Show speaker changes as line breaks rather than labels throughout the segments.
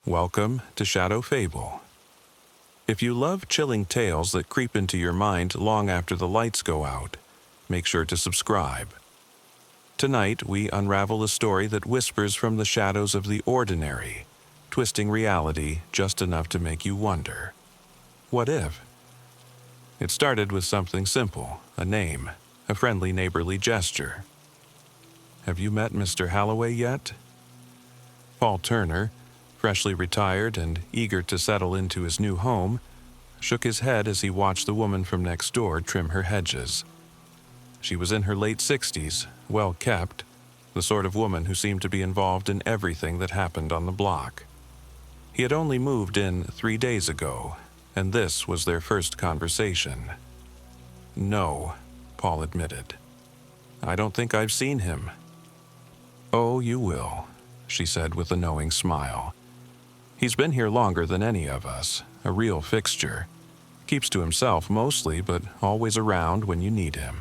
Welcome to Shadow Fable. If you love chilling tales that creep into your mind long after the lights go out, make sure to subscribe. Tonight, we unravel a story that whispers from the shadows of the ordinary, twisting reality just enough to make you wonder. What if? It started with something simple, a name, a friendly neighborly gesture. Have you met Mr. Holloway yet? Paul Turner, freshly retired and eager to settle into his new home, shook his head as he watched the woman from next door trim her hedges. She was in her late 60s, well kept, the sort of woman who seemed to be involved in everything that happened on the block. He had only moved in 3 days ago, and this was their first conversation. "No," Paul admitted. "I don't think I've seen him." "Oh, you will," she said with a knowing smile. "He's been here longer than any of us, a real fixture. Keeps to himself mostly, but always around when you need him."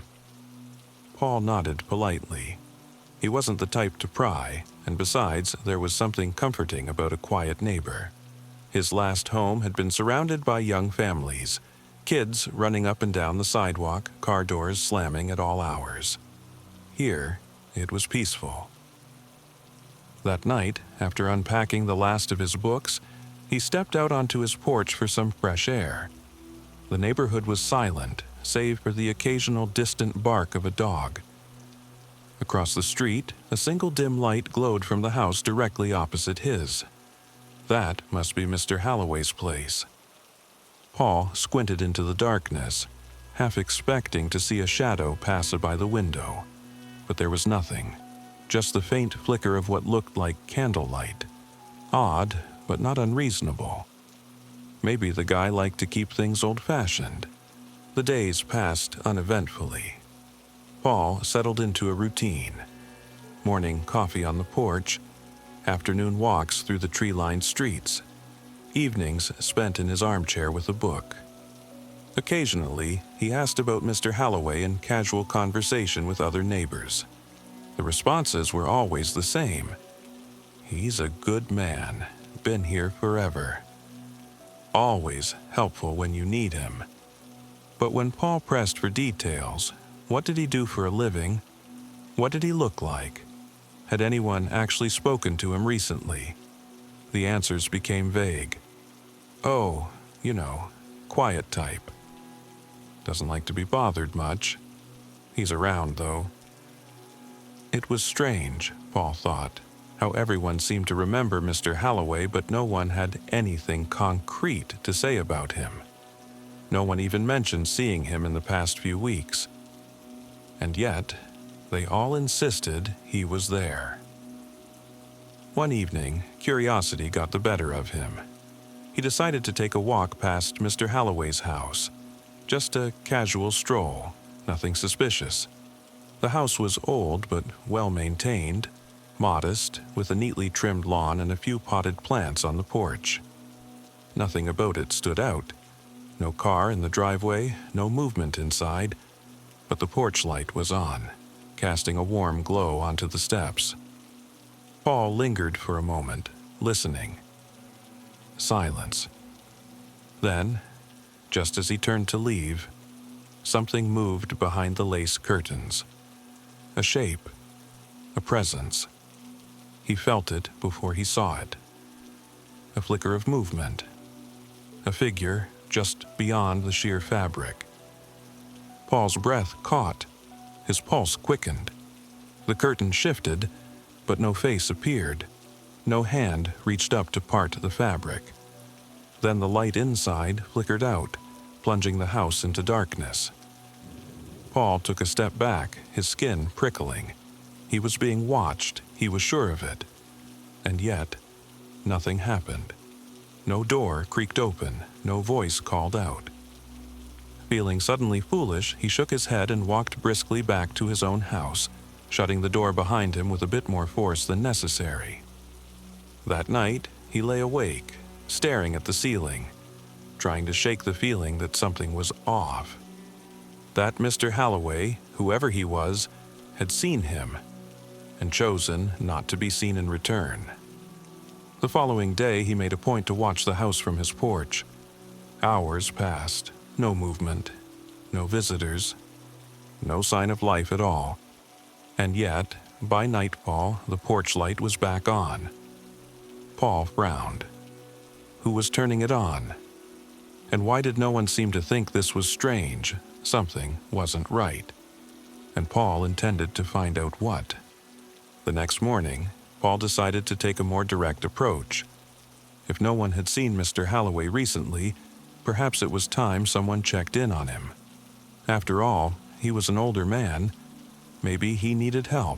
Paul nodded politely. He wasn't the type to pry, and besides, there was something comforting about a quiet neighbor. His last home had been surrounded by young families, kids running up and down the sidewalk, car doors slamming at all hours. Here, it was peaceful. That night, after unpacking the last of his books, he stepped out onto his porch for some fresh air. The neighborhood was silent, save for the occasional distant bark of a dog. Across the street, a single dim light glowed from the house directly opposite his. That must be Mr. Holloway's place. Paul squinted into the darkness, half expecting to see a shadow pass by the window, but there was nothing. Just the faint flicker of what looked like candlelight. Odd, but not unreasonable. Maybe the guy liked to keep things old-fashioned. The days passed uneventfully. Paul settled into a routine. Morning coffee on the porch, afternoon walks through the tree-lined streets, evenings spent in his armchair with a book. Occasionally, he asked about Mr. Holloway in casual conversation with other neighbors. The responses were always the same. "He's a good man, been here forever." Always helpful when you need him. But when Paul pressed for details, what did he do for a living? What did he look like? Had anyone actually spoken to him recently? The answers became vague. "Oh, quiet type. Doesn't like to be bothered much. He's around, though." It was strange, Paul thought, how everyone seemed to remember Mr. Holloway, but no one had anything concrete to say about him. No one even mentioned seeing him in the past few weeks. And yet, they all insisted he was there. One evening, curiosity got the better of him. He decided to take a walk past Mr. Holloway's house. Just a casual stroll, nothing suspicious. The house was old but well-maintained, modest, with a neatly trimmed lawn and a few potted plants on the porch. Nothing about it stood out. No car in the driveway, no movement inside, but the porch light was on, casting a warm glow onto the steps. Paul lingered for a moment, listening. Silence. Then, just as he turned to leave, something moved behind the lace curtains. A shape, a presence. He felt it before he saw it. A flicker of movement. A figure just beyond the sheer fabric. Paul's breath caught. His pulse quickened. The curtain shifted, but no face appeared. No hand reached up to part the fabric. Then the light inside flickered out, plunging the house into darkness. Paul took a step back, his skin prickling. He was being watched, he was sure of it. And yet, nothing happened. No door creaked open, no voice called out. Feeling suddenly foolish, he shook his head and walked briskly back to his own house, shutting the door behind him with a bit more force than necessary. That night, he lay awake, staring at the ceiling, trying to shake the feeling that something was off. That Mr. Holloway, whoever he was, had seen him, and chosen not to be seen in return. The following day, he made a point to watch the house from his porch. Hours passed. No movement. No visitors. No sign of life at all. And yet, by nightfall, the porch light was back on. Paul frowned. Who was turning it on? And why did no one seem to think this was strange? Something wasn't right. And Paul intended to find out what. The next morning, Paul decided to take a more direct approach. If no one had seen Mr. Holloway recently, perhaps it was time someone checked in on him. After all, he was an older man. Maybe he needed help.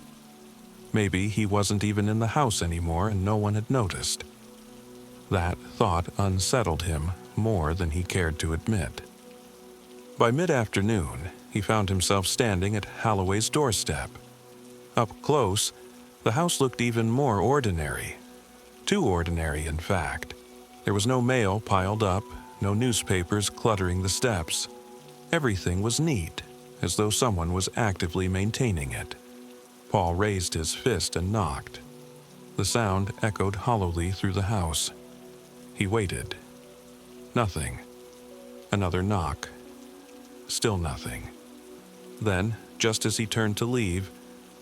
Maybe he wasn't even in the house anymore and no one had noticed. That thought unsettled him more than he cared to admit. By mid-afternoon, he found himself standing at Holloway's doorstep. Up close, the house looked even more ordinary. Too ordinary, in fact. There was no mail piled up, no newspapers cluttering the steps. Everything was neat, as though someone was actively maintaining it. Paul raised his fist and knocked. The sound echoed hollowly through the house. He waited. Nothing. Another knock. Still nothing. Then, just as he turned to leave,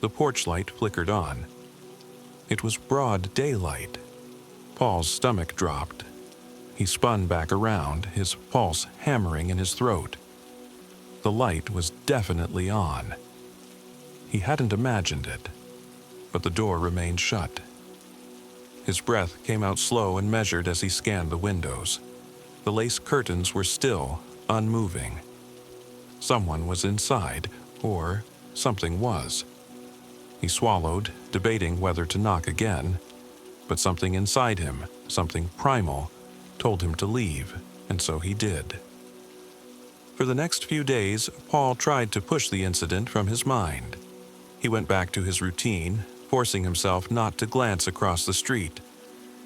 the porch light flickered on. It was broad daylight. Paul's stomach dropped. He spun back around, his pulse hammering in his throat. The light was definitely on. He hadn't imagined it, but the door remained shut. His breath came out slow and measured as he scanned the windows. The lace curtains were still, unmoving. Someone was inside, or something was. He swallowed, debating whether to knock again, but something inside him, something primal, told him to leave, and so he did. For the next few days, Paul tried to push the incident from his mind. He went back to his routine, forcing himself not to glance across the street,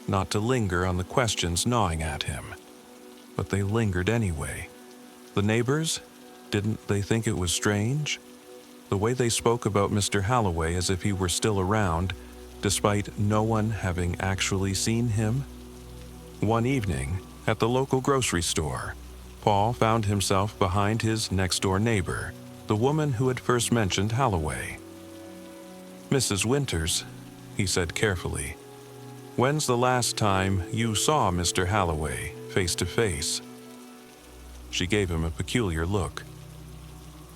not to linger on the questions gnawing at him. But they lingered anyway. The neighbors, didn't they think it was strange? The way they spoke about Mr. Holloway as if he were still around, despite no one having actually seen him? One evening, at the local grocery store, Paul found himself behind his next-door neighbor, the woman who had first mentioned Holloway. "Mrs. Winters," he said carefully, "when's the last time you saw Mr. Holloway face to face?" She gave him a peculiar look.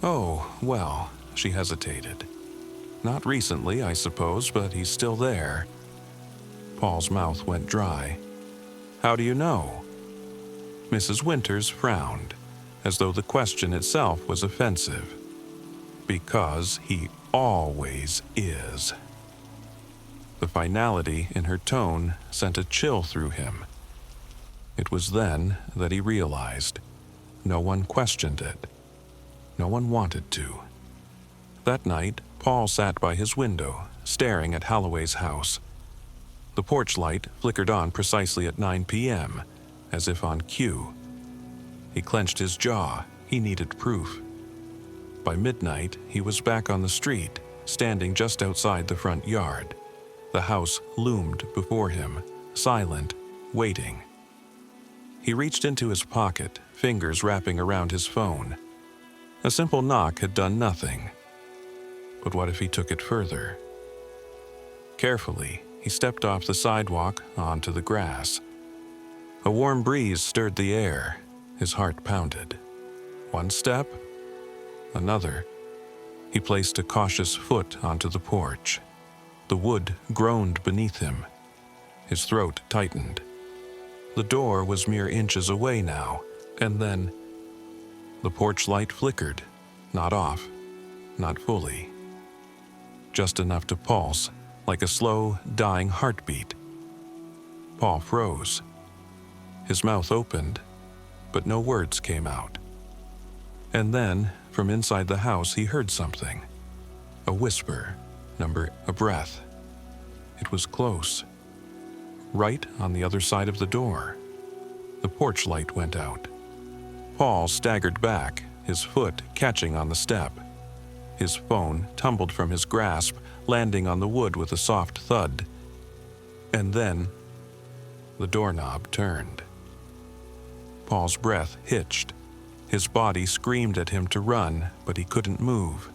"Oh, well," she hesitated. "Not recently, I suppose, but he's still there." Paul's mouth went dry. "How do you know?" Mrs. Winters frowned, as though the question itself was offensive. "Because he always is." The finality in her tone sent a chill through him. It was then that he realized. No one questioned it. No one wanted to. That night, Paul sat by his window, staring at Holloway's house. The porch light flickered on precisely at 9 p.m., as if on cue. He clenched his jaw. He needed proof. By midnight, he was back on the street, standing just outside the front yard. The house loomed before him, silent, waiting. He reached into his pocket, fingers wrapping around his phone. A simple knock had done nothing. But what if he took it further? Carefully, he stepped off the sidewalk onto the grass. A warm breeze stirred the air. His heart pounded. One step, another. He placed a cautious foot onto the porch. The wood groaned beneath him. His throat tightened. The door was mere inches away now, and then the porch light flickered, not off, not fully. Just enough to pulse, like a slow, dying heartbeat. Paul froze. His mouth opened, but no words came out. And then, from inside the house, he heard something. A whisper, a breath. It was close. Right on the other side of the door. The porch light went out. Paul staggered back, his foot catching on the step. His phone tumbled from his grasp, landing on the wood with a soft thud. And then, The doorknob turned. Paul's breath hitched. His body screamed at him to run, but he couldn't move.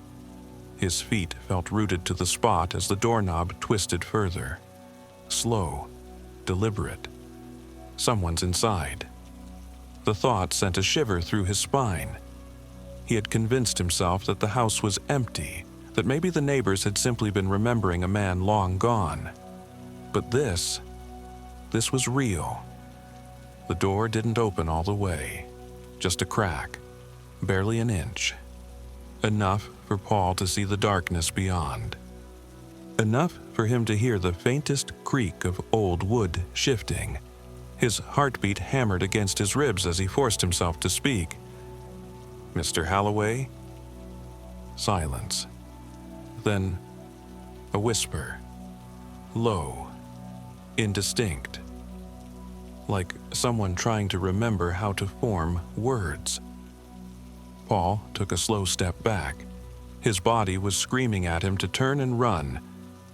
His feet felt rooted to the spot as the doorknob twisted further. Slow, deliberate. Someone's inside. The thought sent a shiver through his spine. He had convinced himself that the house was empty, that maybe the neighbors had simply been remembering a man long gone. But this was real. The door didn't open all the way, just a crack, barely an inch. Enough for Paul to see the darkness beyond. Enough for him to hear the faintest creak of old wood shifting. His heartbeat hammered against his ribs as he forced himself to speak. "Mr. Holloway?" Silence. Then a whisper. Low. Indistinct. Like someone trying to remember how to form words. Paul took a slow step back. His body was screaming at him to turn and run,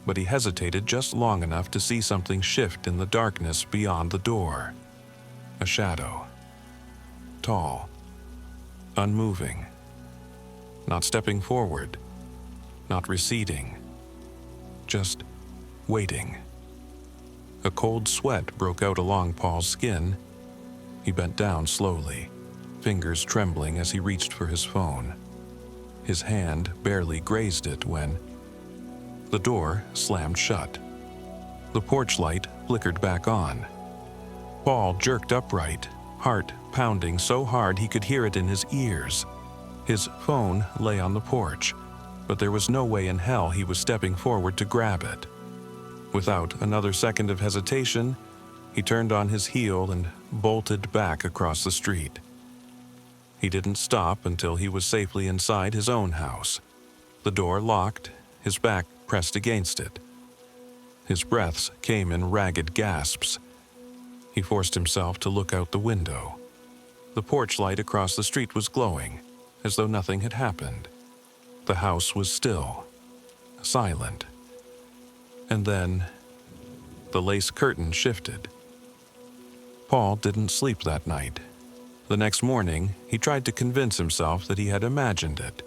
but he hesitated just long enough to see something shift in the darkness beyond the door. A shadow. Tall. Unmoving. Not stepping forward. Not receding. Just waiting. A cold sweat broke out along Paul's skin. He bent down slowly, fingers trembling as he reached for his phone. His hand barely grazed it when the door slammed shut. The porch light flickered back on. Paul jerked upright, heart pounding so hard he could hear it in his ears. His phone lay on the porch, but there was no way in hell he was stepping forward to grab it. Without another second of hesitation, he turned on his heel and bolted back across the street. He didn't stop until he was safely inside his own house. The door locked, his back pressed against it. His breaths came in ragged gasps. He forced himself to look out the window. The porch light across the street was glowing, as though nothing had happened. The house was still, silent. And then, the lace curtain shifted. Paul didn't sleep that night. The next morning, he tried to convince himself that he had imagined it,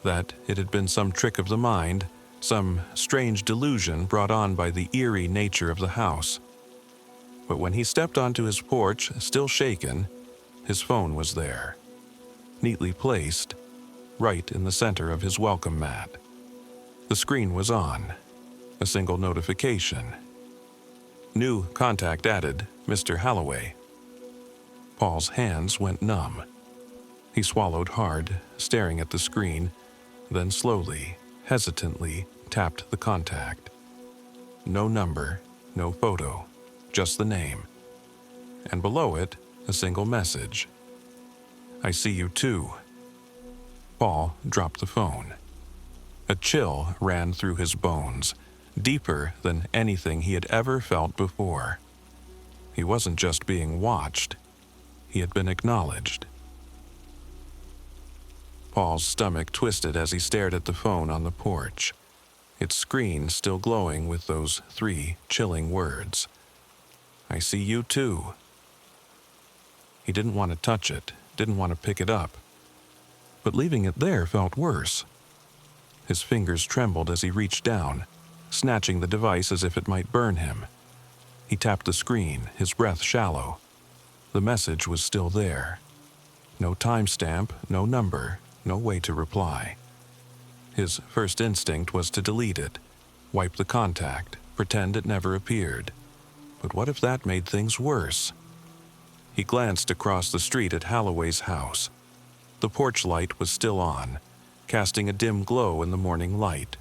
that it had been some trick of the mind, some strange delusion brought on by the eerie nature of the house. But when he stepped onto his porch, still shaken, his phone was there, neatly placed, right in the center of his welcome mat. The screen was on. A single notification. New contact added, Mr. Holloway. Paul's hands went numb. He swallowed hard, staring at the screen, then slowly, hesitantly tapped the contact. No number, no photo, just the name. And below it, a single message. "I see you too." Paul dropped the phone. A chill ran through his bones, deeper than anything he had ever felt before. He wasn't just being watched. He had been acknowledged. Paul's stomach twisted as he stared at the phone on the porch, its screen still glowing with those 3 chilling words. "I see you too." He didn't want to touch it, didn't want to pick it up. But leaving it there felt worse. His fingers trembled as he reached down, snatching the device as if it might burn him. He tapped the screen, his breath shallow. The message was still there. No timestamp, no number, no way to reply. His first instinct was to delete it, wipe the contact, pretend it never appeared. But what if that made things worse? He glanced across the street at Holloway's house. The porch light was still on, casting a dim glow in the morning light.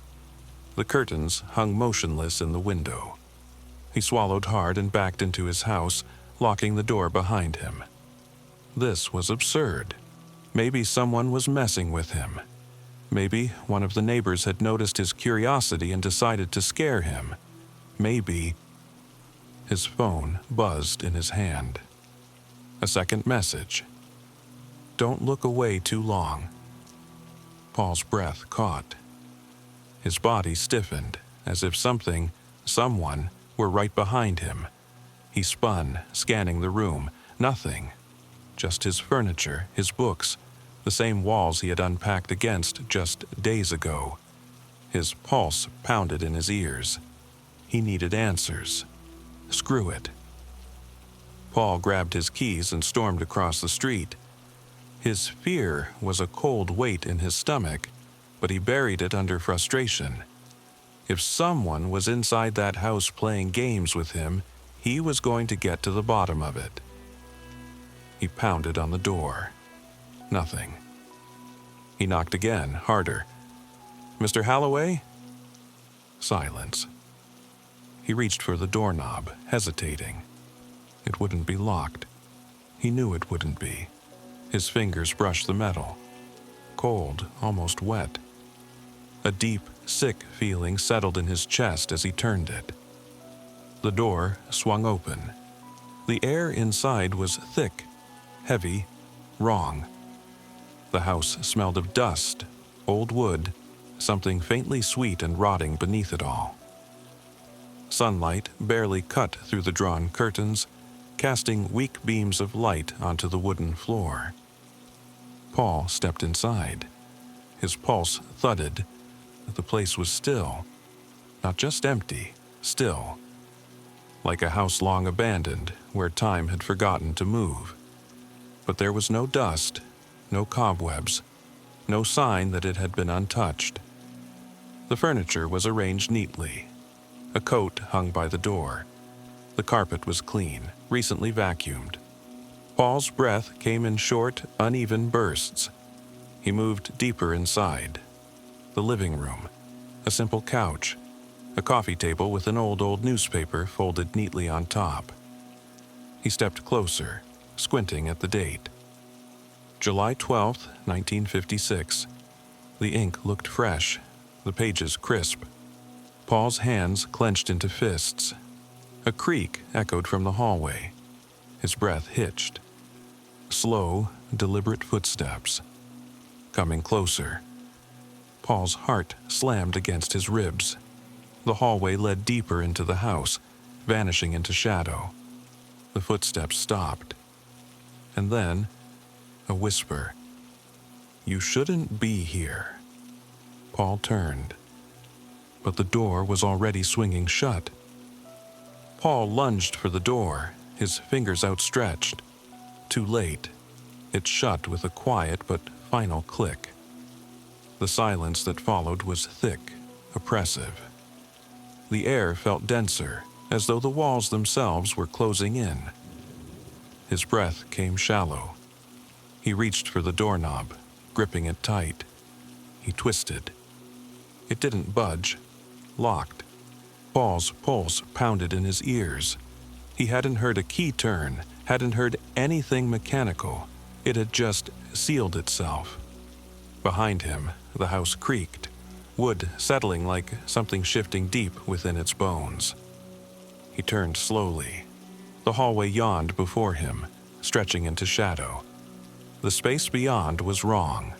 The curtains hung motionless in the window. He swallowed hard and backed into his house, locking the door behind him. This was absurd. Maybe someone was messing with him. Maybe one of the neighbors had noticed his curiosity and decided to scare him. Maybe... His phone buzzed in his hand. A second message. "Don't look away too long." Paul's breath caught. His body stiffened, as if something, someone, were right behind him. He spun, scanning the room. Nothing. Just his furniture, his books, the same walls he had unpacked against just days ago. His pulse pounded in his ears. He needed answers. Screw it. Paul grabbed his keys and stormed across the street. His fear was a cold weight in his stomach, but he buried it under frustration. If someone was inside that house playing games with him, he was going to get to the bottom of it. He pounded on the door. Nothing. He knocked again, harder. "Mr. Holloway?" Silence. He reached for the doorknob, hesitating. It wouldn't be locked. He knew it wouldn't be. His fingers brushed the metal. Cold, almost wet. A deep, sick feeling settled in his chest as he turned it. The door swung open. The air inside was thick, heavy, wrong. The house smelled of dust, old wood, something faintly sweet and rotting beneath it all. Sunlight barely cut through the drawn curtains, casting weak beams of light onto the wooden floor. Paul stepped inside. His pulse thudded. The place was still. Not just empty, still. Like a house long abandoned, where time had forgotten to move. But there was no dust, no cobwebs, no sign that it had been untouched. The furniture was arranged neatly. A coat hung by the door. The carpet was clean, recently vacuumed. Paul's breath came in short, uneven bursts. He moved deeper inside. The living room. A simple couch. A coffee table with an old newspaper folded neatly on top. He stepped closer, squinting at the date. July 12th, 1956. The ink looked fresh, the pages crisp. Paul's hands clenched into fists. A creak echoed from the hallway. His breath hitched. Slow, deliberate footsteps. Coming closer. Paul's heart slammed against his ribs. The hallway led deeper into the house, vanishing into shadow. The footsteps stopped. And then, a whisper. "You shouldn't be here." Paul turned. But the door was already swinging shut. Paul lunged for the door, his fingers outstretched. Too late. It shut with a quiet but final click. The silence that followed was thick, oppressive. The air felt denser, as though the walls themselves were closing in. His breath came shallow. He reached for the doorknob, gripping it tight. He twisted. It didn't budge. Locked. Paul's pulse pounded in his ears. He hadn't heard a key turn, hadn't heard anything mechanical. It had just sealed itself. Behind him, the house creaked, wood settling like something shifting deep within its bones. He turned slowly. The hallway yawned before him, stretching into shadow. The space beyond was wrong.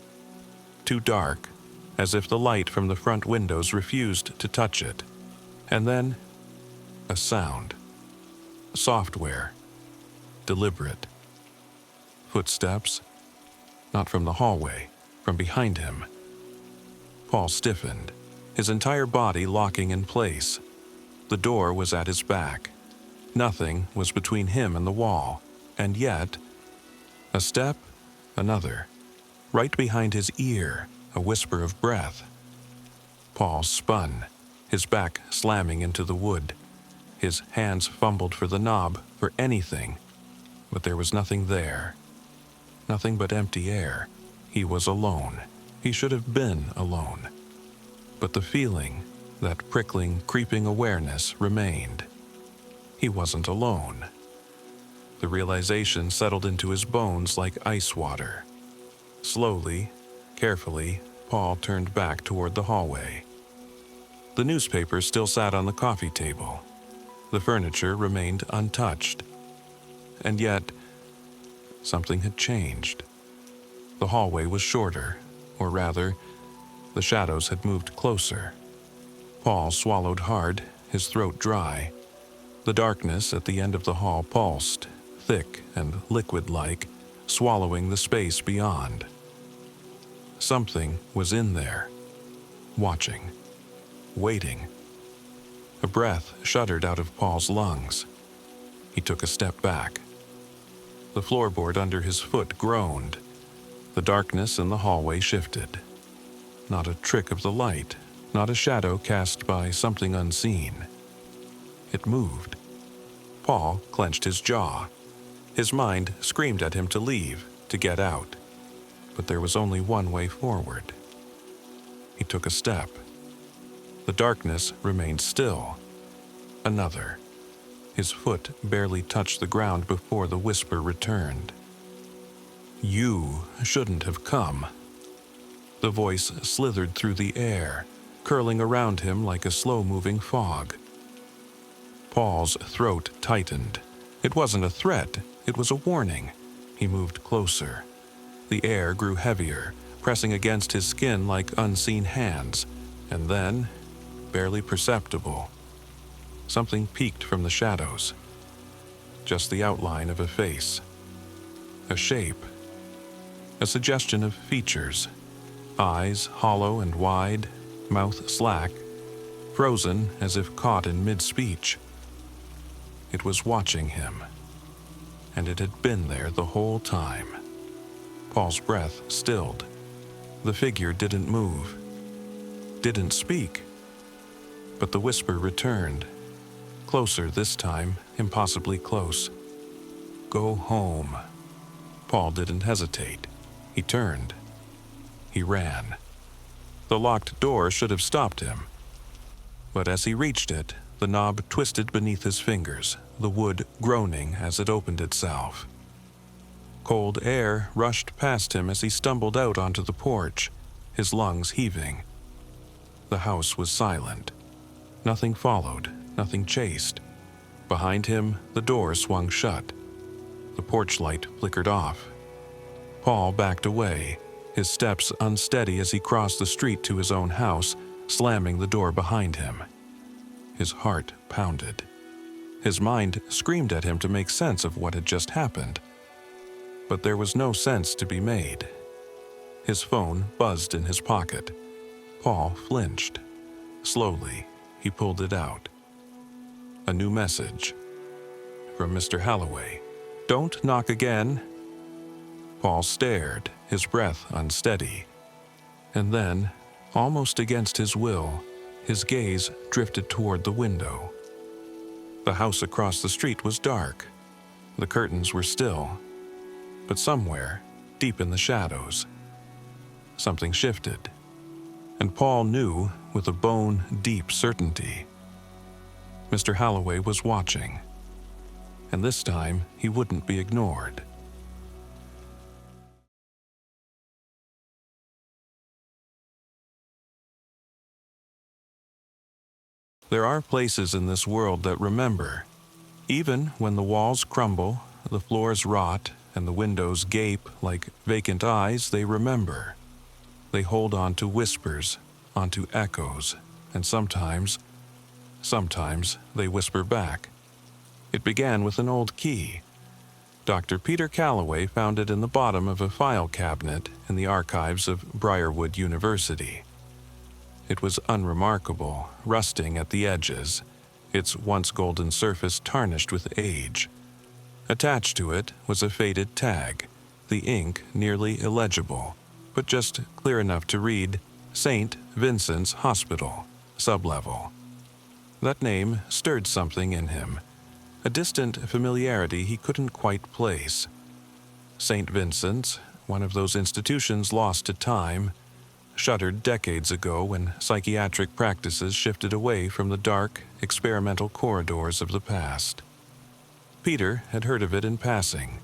Too dark, as if the light from the front windows refused to touch it. And then, a sound. Software. Deliberate. Footsteps. Not from the hallway, from behind him. Paul stiffened, his entire body locking in place. The door was at his back. Nothing was between him and the wall, and yet, a step, another. Right behind his ear, a whisper of breath. Paul spun, his back slamming into the wood. His hands fumbled for the knob, for anything, but there was nothing there. Nothing but empty air. He was alone. He should have been alone. But the feeling, that prickling, creeping awareness, remained. He wasn't alone. The realization settled into his bones like ice water. Slowly, carefully, Paul turned back toward the hallway. The newspaper still sat on the coffee table. The furniture remained untouched. And yet, something had changed. The hallway was shorter, or rather, the shadows had moved closer. Paul swallowed hard, his throat dry. The darkness at the end of the hall pulsed, thick and liquid-like, swallowing the space beyond. Something was in there, watching, waiting. A breath shuddered out of Paul's lungs. He took a step back. The floorboard under his foot groaned. The darkness in the hallway shifted. Not a trick of the light, not a shadow cast by something unseen. It moved. Paul clenched his jaw. His mind screamed at him to leave, to get out. But there was only one way forward. He took a step. The darkness remained still. Another. His foot barely touched the ground before the whisper returned. "You shouldn't have come." The voice slithered through the air, curling around him like a slow-moving fog. Paul's throat tightened. It wasn't a threat, it was a warning. He moved closer. The air grew heavier, pressing against his skin like unseen hands, and then, barely perceptible, something peeked from the shadows. Just the outline of a face. A shape. A suggestion of features. Eyes hollow and wide, mouth slack, frozen as if caught in mid-speech. It was watching him, and it had been there the whole time. Paul's breath stilled. The figure didn't move, didn't speak. But the whisper returned, closer this time, impossibly close. "Go home." Paul didn't hesitate. He turned. He ran. The locked door should have stopped him. But as he reached it, the knob twisted beneath his fingers, the wood groaning as it opened itself. Cold air rushed past him as he stumbled out onto the porch, his lungs heaving. The house was silent. Nothing followed, nothing chased. Behind him, the door swung shut. The porch light flickered off. Paul backed away, his steps unsteady as he crossed the street to his own house, slamming the door behind him. His heart pounded. His mind screamed at him to make sense of what had just happened. But there was no sense to be made. His phone buzzed in his pocket. Paul flinched. Slowly, he pulled it out. A new message. From Mr. Holloway. "Don't knock again." Paul stared, his breath unsteady. And then, almost against his will, his gaze drifted toward the window. The house across the street was dark. The curtains were still. But somewhere, deep in the shadows, something shifted. And Paul knew, with a bone-deep certainty, Mr. Holloway was watching. And this time, he wouldn't be ignored. There are places in this world that remember. Even when the walls crumble, the floors rot, and the windows gape like vacant eyes, they remember. They hold on to whispers, onto echoes, and sometimes they whisper back. It began with an old key. Dr. Peter Calloway found it in the bottom of a file cabinet in the archives of Briarwood University. It was unremarkable, rusting at the edges, its once golden surface tarnished with age. Attached to it was a faded tag, the ink nearly illegible, but just clear enough to read St. Vincent's Hospital, sublevel. That name stirred something in him, a distant familiarity he couldn't quite place. St. Vincent's, one of those institutions lost to time, shuttered decades ago when psychiatric practices shifted away from the dark, experimental corridors of the past. Peter had heard of it in passing,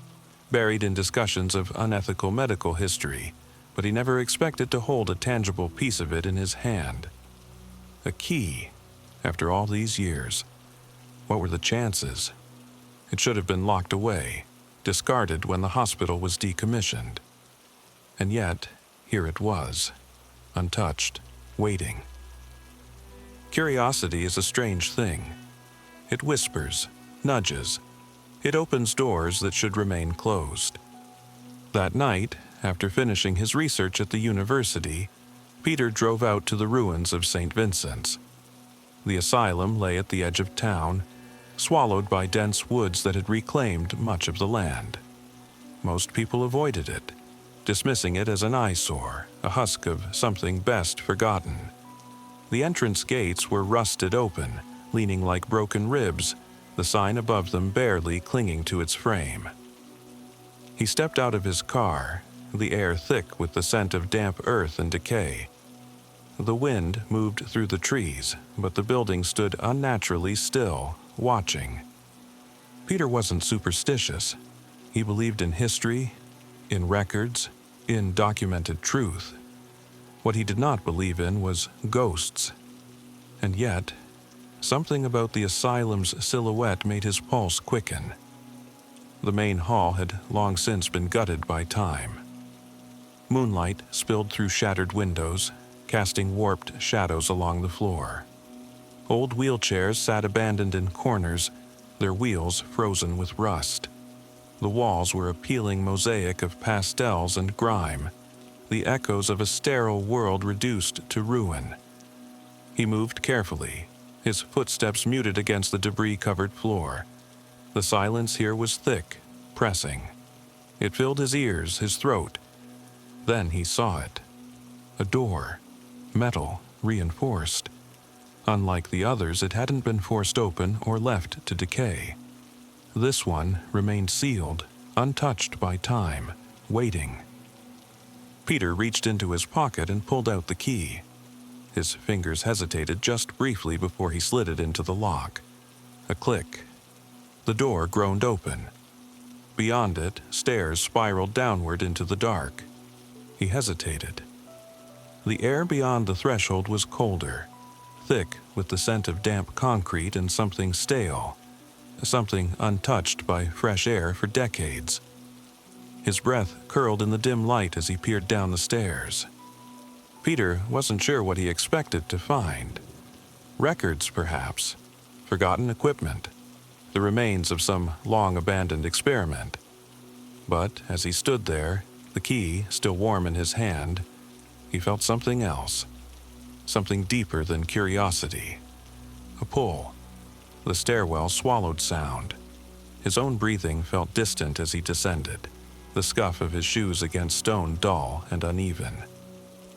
buried in discussions of unethical medical history, but he never expected to hold a tangible piece of it in his hand. A key, after all these years. What were the chances? It should have been locked away, discarded when the hospital was decommissioned. And yet, here it was, untouched, waiting. Curiosity is a strange thing. It whispers, nudges. It opens doors that should remain closed. That night, after finishing his research at the university, Peter drove out to the ruins of St. Vincent's. The asylum lay at the edge of town, swallowed by dense woods that had reclaimed much of the land. Most people avoided it, dismissing it as an eyesore, a husk of something best forgotten. The entrance gates were rusted open, leaning like broken ribs, the sign above them barely clinging to its frame. He stepped out of his car, the air thick with the scent of damp earth and decay. The wind moved through the trees, but the building stood unnaturally still, watching. Peter wasn't superstitious. He believed in history, in records, in documented truth. What he did not believe in was ghosts. And yet, something about the asylum's silhouette made his pulse quicken. The main hall had long since been gutted by time. Moonlight spilled through shattered windows, casting warped shadows along the floor. Old wheelchairs sat abandoned in corners, their wheels frozen with rust. The walls were a peeling mosaic of pastels and grime, the echoes of a sterile world reduced to ruin. He moved carefully, his footsteps muted against the debris-covered floor. The silence here was thick, pressing. It filled his ears, his throat. Then he saw it. A door, metal, reinforced. Unlike the others, it hadn't been forced open or left to decay. This one remained sealed, untouched by time, waiting. Peter reached into his pocket and pulled out the key. His fingers hesitated just briefly before he slid it into the lock. A click. The door groaned open. Beyond it, stairs spiraled downward into the dark. He hesitated. The air beyond the threshold was colder, thick with the scent of damp concrete and something stale, something untouched by fresh air for decades. His breath curled in the dim light as he peered down the stairs. Peter wasn't sure what he expected to find. Records, perhaps. Forgotten equipment. The remains of some long-abandoned experiment. But as he stood there, the key still warm in his hand, he felt something else. Something deeper than curiosity. A pull. The stairwell swallowed sound. His own breathing felt distant as he descended, the scuff of his shoes against stone dull and uneven.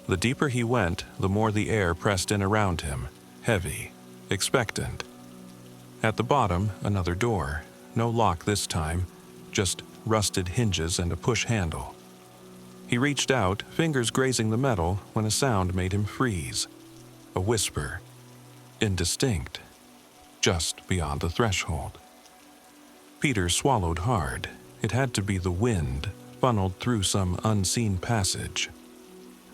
The deeper he went, the more the air pressed in around him, heavy, expectant. At the bottom, another door, no lock this time, just rusted hinges and a push handle. He reached out, fingers grazing the metal, when a sound made him freeze. A whisper. Indistinct. Just beyond the threshold. Peter swallowed hard. It had to be the wind, funneled through some unseen passage.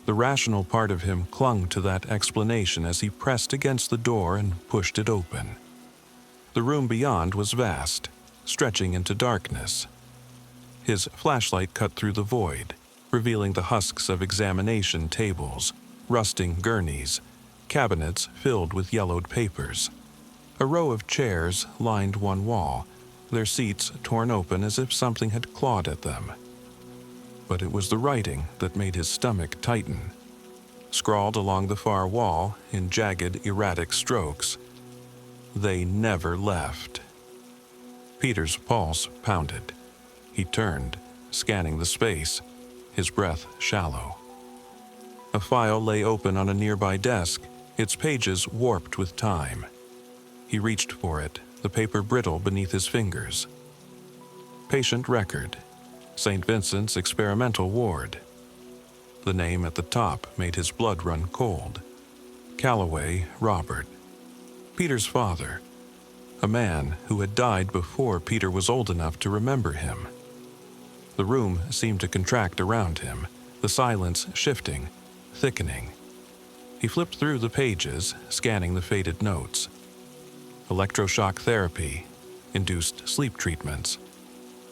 The rational part of him clung to that explanation as he pressed against the door and pushed it open. The room beyond was vast, stretching into darkness. His flashlight cut through the void, revealing the husks of examination tables, rusting gurneys, cabinets filled with yellowed papers. A row of chairs lined one wall, their seats torn open as if something had clawed at them. But it was the writing that made his stomach tighten. Scrawled along the far wall in jagged, erratic strokes, "They never left." Peter's pulse pounded. He turned, scanning the space, his breath shallow. A file lay open on a nearby desk, its pages warped with time. He reached for it, the paper brittle beneath his fingers. Patient record. St. Vincent's Experimental Ward. The name at the top made his blood run cold. Calloway Robert. Peter's father. A man who had died before Peter was old enough to remember him. The room seemed to contract around him, the silence shifting, thickening. He flipped through the pages, scanning the faded notes. Electroshock therapy, induced sleep treatments,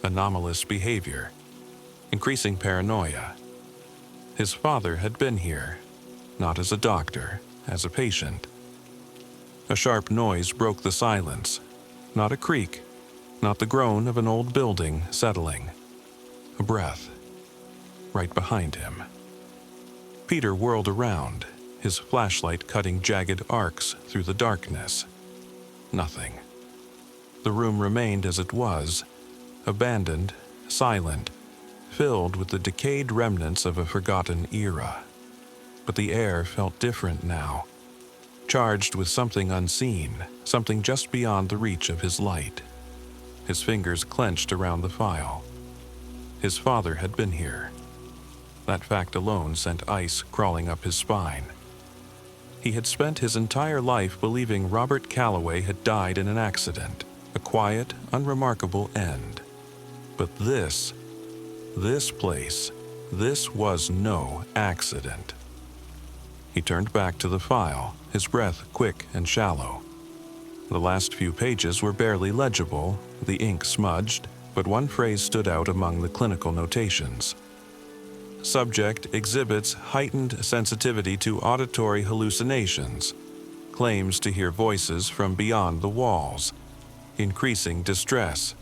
anomalous behavior, increasing paranoia. His father had been here, not as a doctor, as a patient. A sharp noise broke the silence. Not a creak, not the groan of an old building settling. A breath, right behind him. Peter whirled around, his flashlight cutting jagged arcs through the darkness. Nothing. The room remained as it was, abandoned, silent, filled with the decayed remnants of a forgotten era. But the air felt different now, charged with something unseen, something just beyond the reach of his light. His fingers clenched around the file. His father had been here. That fact alone sent ice crawling up his spine. He had spent his entire life believing Robert Calloway had died in an accident, a quiet, unremarkable end. But this place, this was no accident. He turned back to the file, his breath quick and shallow. The last few pages were barely legible, the ink smudged, but one phrase stood out among the clinical notations. Subject exhibits heightened sensitivity to auditory hallucinations, claims to hear voices from beyond the walls, increasing distress,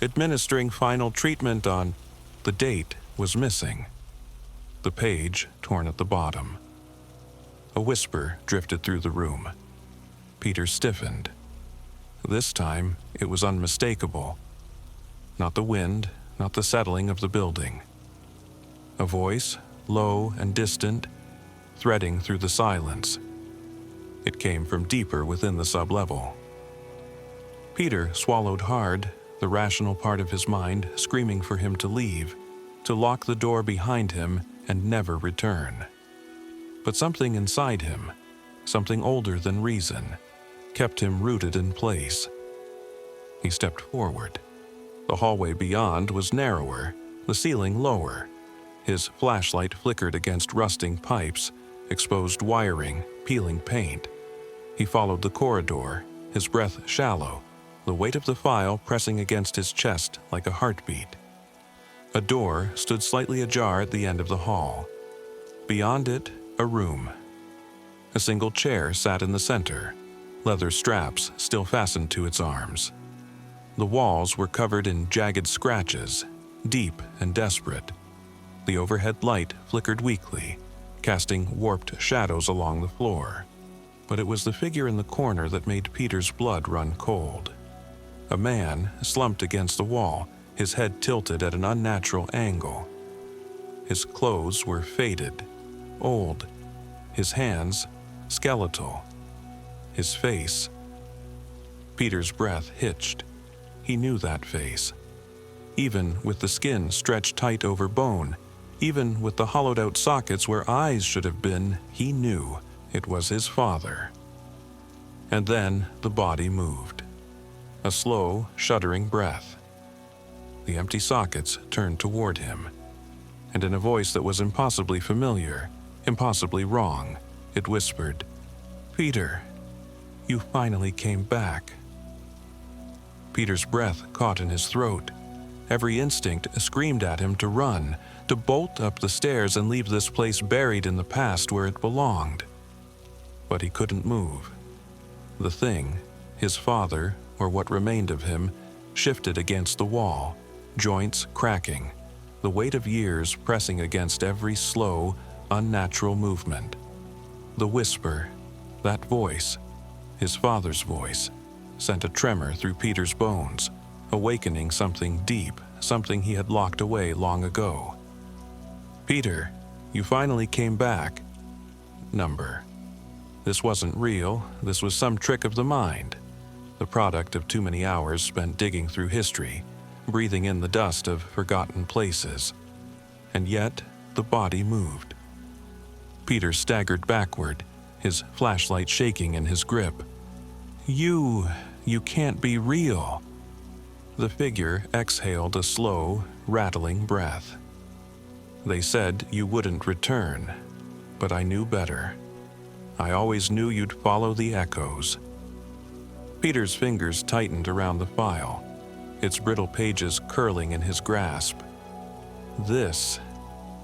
administering final treatment on. The date was missing. The page torn at the bottom. A whisper drifted through the room. Peter stiffened. This time, it was unmistakable. Not the wind, not the settling of the building. A voice, low and distant, threading through the silence. It came from deeper within the sublevel. Peter swallowed hard, the rational part of his mind screaming for him to leave, to lock the door behind him and never return. But something inside him, something older than reason, kept him rooted in place. He stepped forward. The hallway beyond was narrower, the ceiling lower. His flashlight flickered against rusting pipes, exposed wiring, peeling paint. He followed the corridor, his breath shallow, the weight of the file pressing against his chest like a heartbeat. A door stood slightly ajar at the end of the hall. Beyond it, a room. A single chair sat in the center, leather straps still fastened to its arms. The walls were covered in jagged scratches, deep and desperate. The overhead light flickered weakly, casting warped shadows along the floor. But it was the figure in the corner that made Peter's blood run cold. A man slumped against the wall, his head tilted at an unnatural angle. His clothes were faded, old, his hands skeletal, his face. Peter's breath hitched. He knew that face. Even with the skin stretched tight over bone, even with the hollowed-out sockets where eyes should have been, he knew it was his father. And then the body moved. A slow, shuddering breath. The empty sockets turned toward him, and in a voice that was impossibly familiar, impossibly wrong, it whispered, "Peter, you finally came back." Peter's breath caught in his throat. Every instinct screamed at him to run, to bolt up the stairs and leave this place buried in the past where it belonged. But he couldn't move. The thing, his father, or what remained of him, shifted against the wall, joints cracking, the weight of years pressing against every slow, unnatural movement. The whisper, that voice, his father's voice, sent a tremor through Peter's bones, awakening something deep, something he had locked away long ago. "Peter, you finally came back." Number. This wasn't real, this was some trick of the mind, the product of too many hours spent digging through history, breathing in the dust of forgotten places. And yet, the body moved. Peter staggered backward, his flashlight shaking in his grip. You can't be real." The figure exhaled a slow, rattling breath. "They said you wouldn't return, but I knew better. I always knew you'd follow the echoes." Peter's fingers tightened around the file, its brittle pages curling in his grasp. This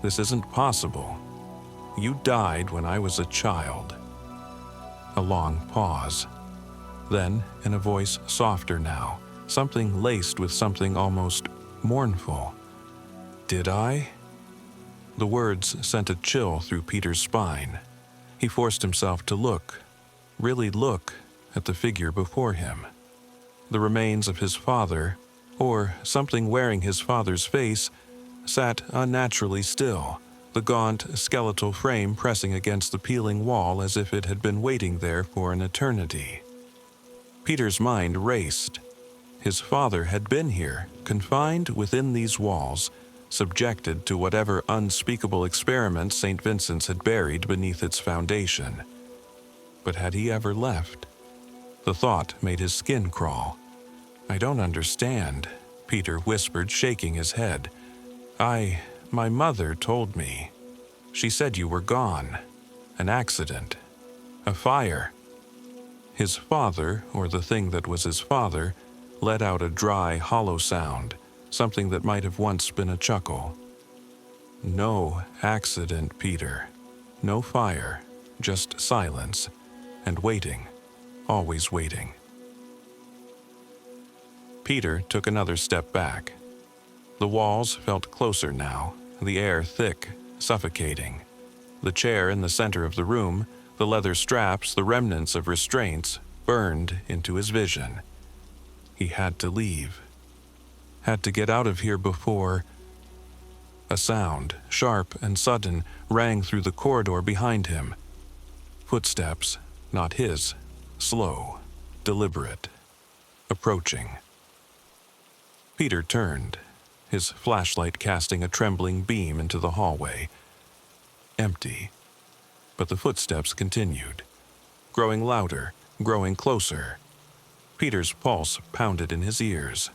isn't possible. You died when I was a child." A long pause. Then, in a voice softer now, something laced with something almost mournful. "Did I?" The words sent a chill through Peter's spine. He forced himself to look, really look, at the figure before him. The remains of his father, or something wearing his father's face, sat unnaturally still, the gaunt, skeletal frame pressing against the peeling wall as if it had been waiting there for an eternity. Peter's mind raced. His father had been here, confined within these walls, subjected to whatever unspeakable experiment St. Vincent's had buried beneath its foundation. But had he ever left? The thought made his skin crawl. "I don't understand," Peter whispered, shaking his head. My mother told me. She said you were gone. An accident. A fire." His father, or the thing that was his father, let out a dry, hollow sound, something that might have once been a chuckle. "No accident, Peter. No fire. Just silence. And waiting. Always waiting." Peter took another step back. The walls felt closer now, the air thick, suffocating. The chair in the center of the room, the leather straps, the remnants of restraints, burned into his vision. He had to leave. Had to get out of here before... A sound, sharp and sudden, rang through the corridor behind him. Footsteps, not his, slow, deliberate, approaching. Peter turned, his flashlight casting a trembling beam into the hallway. Empty. But the footsteps continued, growing louder, growing closer. Peter's pulse pounded in his ears.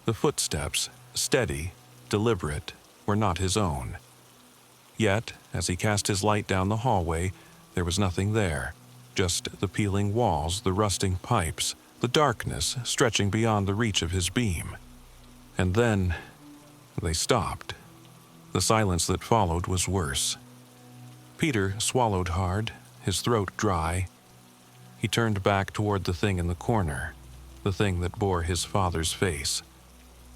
The footsteps, steady, deliberate, were not his own. Yet, as he cast his light down the hallway, there was nothing there, just the peeling walls, the rusting pipes, the darkness stretching beyond the reach of his beam. And then they stopped. The silence that followed was worse. Peter swallowed hard, his throat dry. He turned back toward the thing in the corner, the thing that bore his father's face,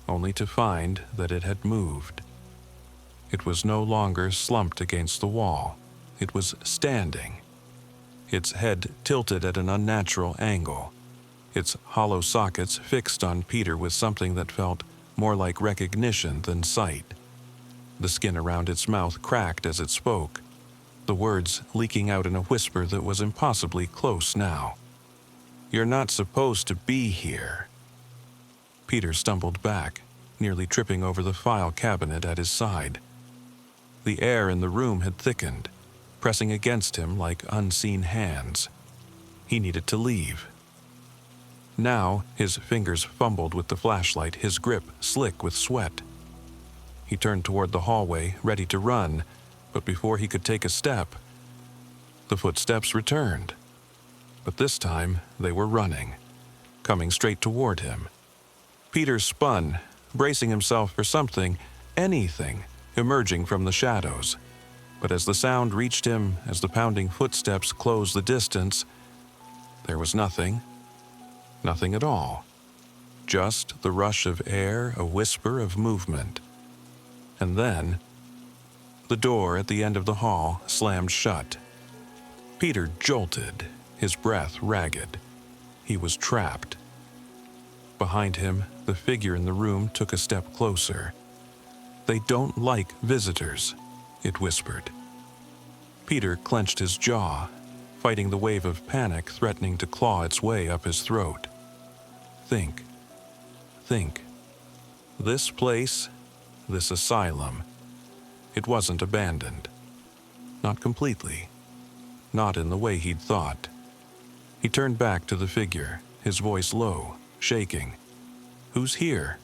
only to find that it had moved. It was no longer slumped against the wall. It was standing. Its head tilted at an unnatural angle, its hollow sockets fixed on Peter with something that felt more like recognition than sight. The skin around its mouth cracked as it spoke, the words leaking out in a whisper that was impossibly close now. "You're not supposed to be here." Peter stumbled back, nearly tripping over the file cabinet at his side. The air in the room had thickened, pressing against him like unseen hands. He needed to leave. Now, his fingers fumbled with the flashlight, his grip slick with sweat. He turned toward the hallway, ready to run, but before he could take a step, the footsteps returned. But this time, they were running, coming straight toward him. Peter spun, bracing himself for something, anything, emerging from the shadows. But as the sound reached him, as the pounding footsteps closed the distance, there was nothing. Nothing at all. Just the rush of air, a whisper of movement. And then, the door at the end of the hall slammed shut. Peter jolted, his breath ragged. He was trapped. Behind him, the figure in the room took a step closer. "They don't like visitors," it whispered. Peter clenched his jaw, fighting the wave of panic threatening to claw its way up his throat. Think. This place, this asylum, it wasn't abandoned. Not completely. Not in the way he'd thought. He turned back to the figure, his voice low, shaking. "Who's here?"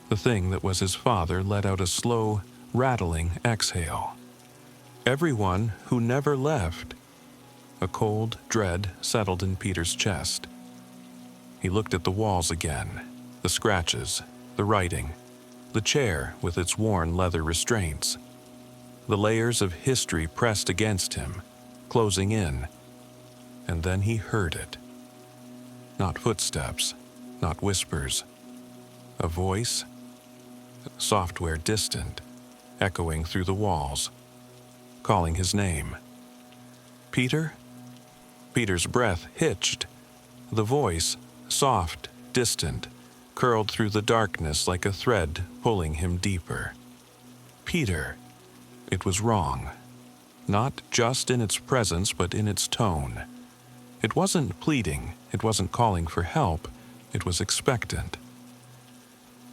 The thing that was his father let out a slow, rattling exhale. "Everyone who never left." A cold dread settled in Peter's chest. He looked at the walls again, the scratches, the writing, the chair with its worn leather restraints. The layers of history pressed against him, closing in. And then he heard it. Not footsteps, not whispers. A voice, software distant, echoing through the walls, calling his name. Peter? Peter's breath hitched. The voice, soft, distant, curled through the darkness like a thread pulling him deeper. Peter. It was wrong. Not just in its presence, but in its tone. It wasn't pleading, it wasn't calling for help, it was expectant.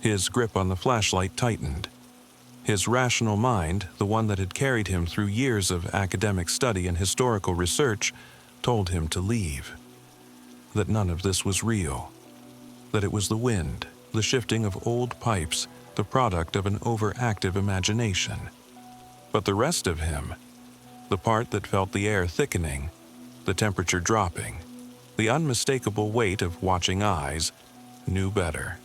His grip on the flashlight tightened. His rational mind, the one that had carried him through years of academic study and historical research, told him to leave. That none of this was real. That it was the wind, the shifting of old pipes, the product of an overactive imagination. But the rest of him, the part that felt the air thickening, the temperature dropping, the unmistakable weight of watching eyes, knew better.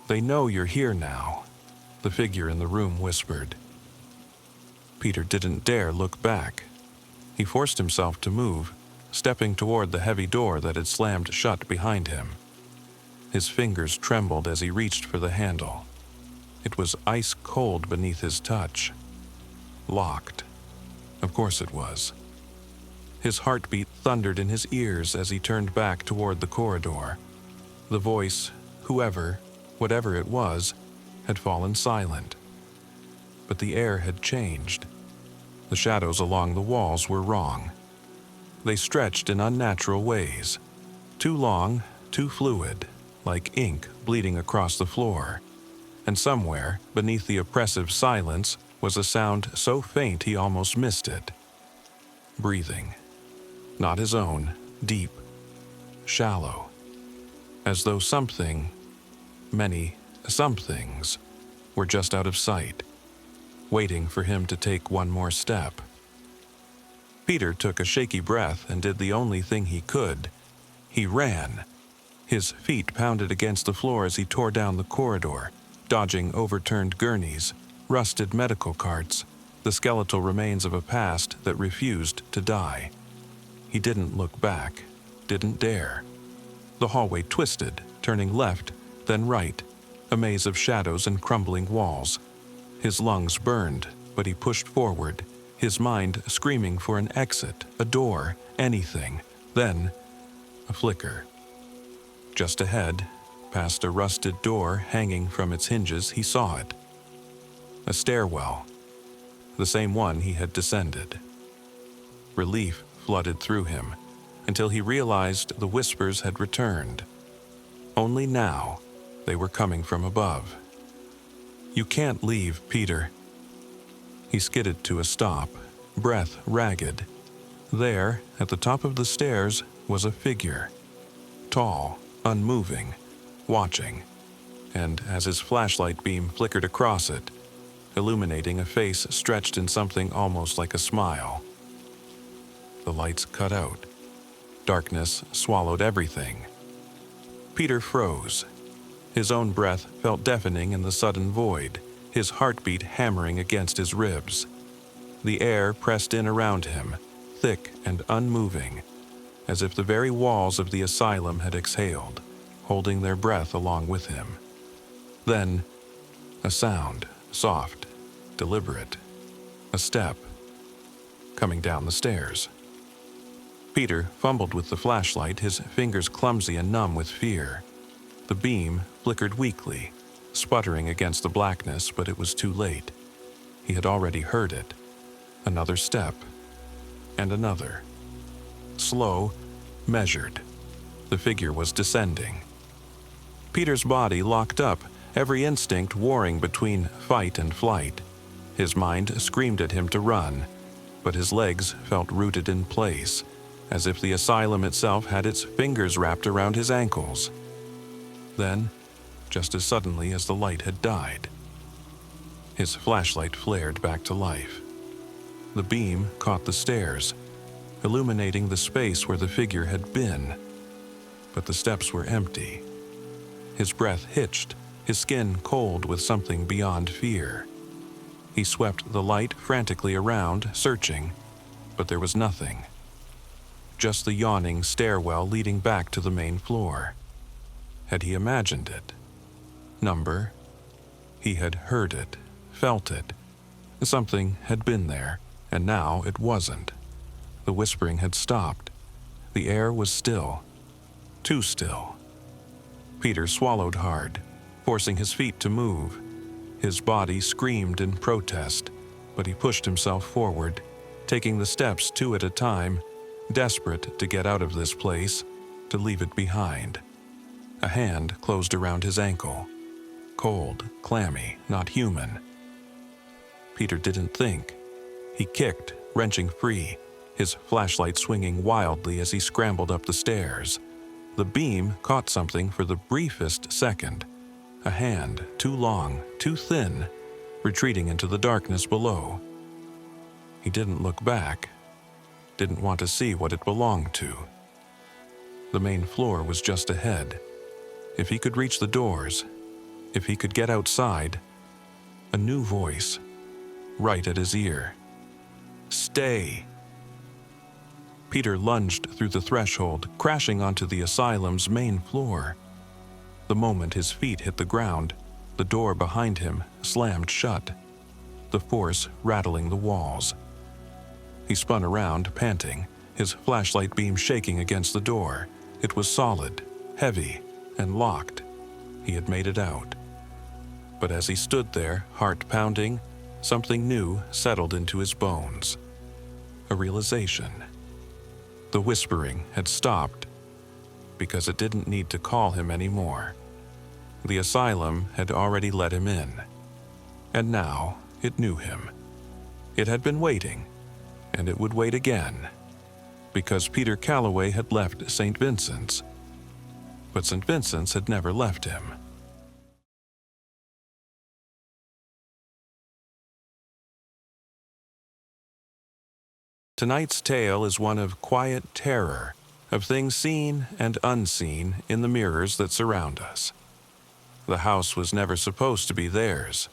"They know you're here now," the figure in the room whispered. Peter didn't dare look back. He forced himself to move, stepping toward the heavy door that had slammed shut behind him. His fingers trembled as he reached for the handle. It was ice cold beneath his touch. Locked. Of course it was. His heartbeat thundered in his ears as he turned back toward the corridor. The voice, whatever it was, had fallen silent. But the air had changed. The shadows along the walls were wrong. They stretched in unnatural ways. Too long, too fluid, like ink bleeding across the floor. And somewhere, beneath the oppressive silence, was a sound so faint he almost missed it. Breathing. Not his own, deep, shallow. As though many somethings, were just out of sight, waiting for him to take one more step. Peter took a shaky breath and did the only thing he could. He ran. His feet pounded against the floor as he tore down the corridor, dodging overturned gurneys, rusted medical carts, the skeletal remains of a past that refused to die. He didn't look back, didn't dare. The hallway twisted, turning left, then right, a maze of shadows and crumbling walls. His lungs burned, but he pushed forward, his mind screaming for an exit, a door, anything. Then, a flicker. Just ahead, past a rusted door hanging from its hinges, he saw it. A stairwell. The same one he had descended. Relief flooded through him, until he realized the whispers had returned. Only now, they were coming from above. "You can't leave, Peter." He skidded to a stop, breath ragged. There, at the top of the stairs, was a figure. Tall, unmoving, watching. And as his flashlight beam flickered across it, illuminating a face stretched in something almost like a smile. The lights cut out. Darkness swallowed everything. Peter froze. His own breath felt deafening in the sudden void, his heartbeat hammering against his ribs. The air pressed in around him, thick and unmoving, as if the very walls of the asylum had exhaled, holding their breath along with him. Then, a sound, soft, deliberate. A step, coming down the stairs. Peter fumbled with the flashlight, his fingers clumsy and numb with fear. The beam flickered weakly, sputtering against the blackness, but it was too late. He had already heard it. Another step, and another. Slow, measured. The figure was descending. Peter's body locked up, every instinct warring between fight and flight. His mind screamed at him to run, but his legs felt rooted in place, as if the asylum itself had its fingers wrapped around his ankles. Then, just as suddenly as the light had died, his flashlight flared back to life. The beam caught the stairs, illuminating the space where the figure had been. But the steps were empty. His breath hitched, his skin cold with something beyond fear. He swept the light frantically around, searching, but there was nothing. just the yawning stairwell leading back to the main floor. Had he imagined it? Number? He had heard it, felt it. Something had been there, and now it wasn't. The whispering had stopped. The air was still. Too still. Peter swallowed hard, forcing his feet to move. His body screamed in protest, but he pushed himself forward, taking the steps 2 at a time, desperate to get out of this place, to leave it behind. A hand closed around his ankle. Cold, clammy, not human. Peter didn't think. He kicked, wrenching free, his flashlight swinging wildly as he scrambled up the stairs. The beam caught something for the briefest second. A hand, too long, too thin, retreating into the darkness below. He didn't look back, didn't want to see what it belonged to. The main floor was just ahead. If he could reach the doors, if he could get outside, a new voice, right at his ear. Stay! Peter lunged through the threshold, crashing onto the asylum's main floor. The moment his feet hit the ground, the door behind him slammed shut, the force rattling the walls. He spun around, panting, his flashlight beam shaking against the door. It was solid, heavy, and locked. He had made it out. But as he stood there, heart pounding, something new settled into his bones. A realization. The whispering had stopped because it didn't need to call him anymore. The asylum had already let him in. And now it knew him. It had been waiting, and it would wait again, because Peter Calloway had left St. Vincent's. But St. Vincent's had never left him. Tonight's tale is one of quiet terror, of things seen and unseen in the mirrors that surround us. The house was never supposed to be theirs.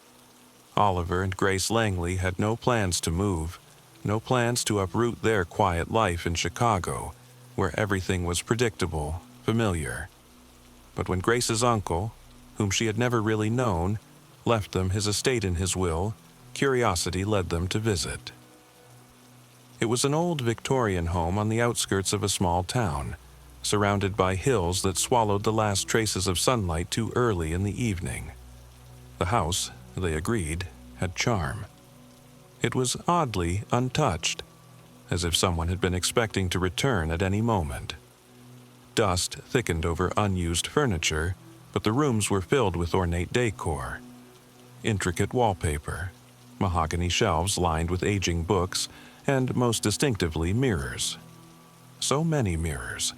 Oliver and Grace Langley had no plans to move, no plans to uproot their quiet life in Chicago, where everything was predictable, familiar. But when Grace's uncle, whom she had never really known, left them his estate in his will, curiosity led them to visit. It was an old Victorian home on the outskirts of a small town, surrounded by hills that swallowed the last traces of sunlight too early in the evening. The house, they agreed, had charm. It was oddly untouched, as if someone had been expecting to return at any moment. Dust thickened over unused furniture, but the rooms were filled with ornate decor. Intricate wallpaper, mahogany shelves lined with aging books, and most distinctively mirrors. So many mirrors.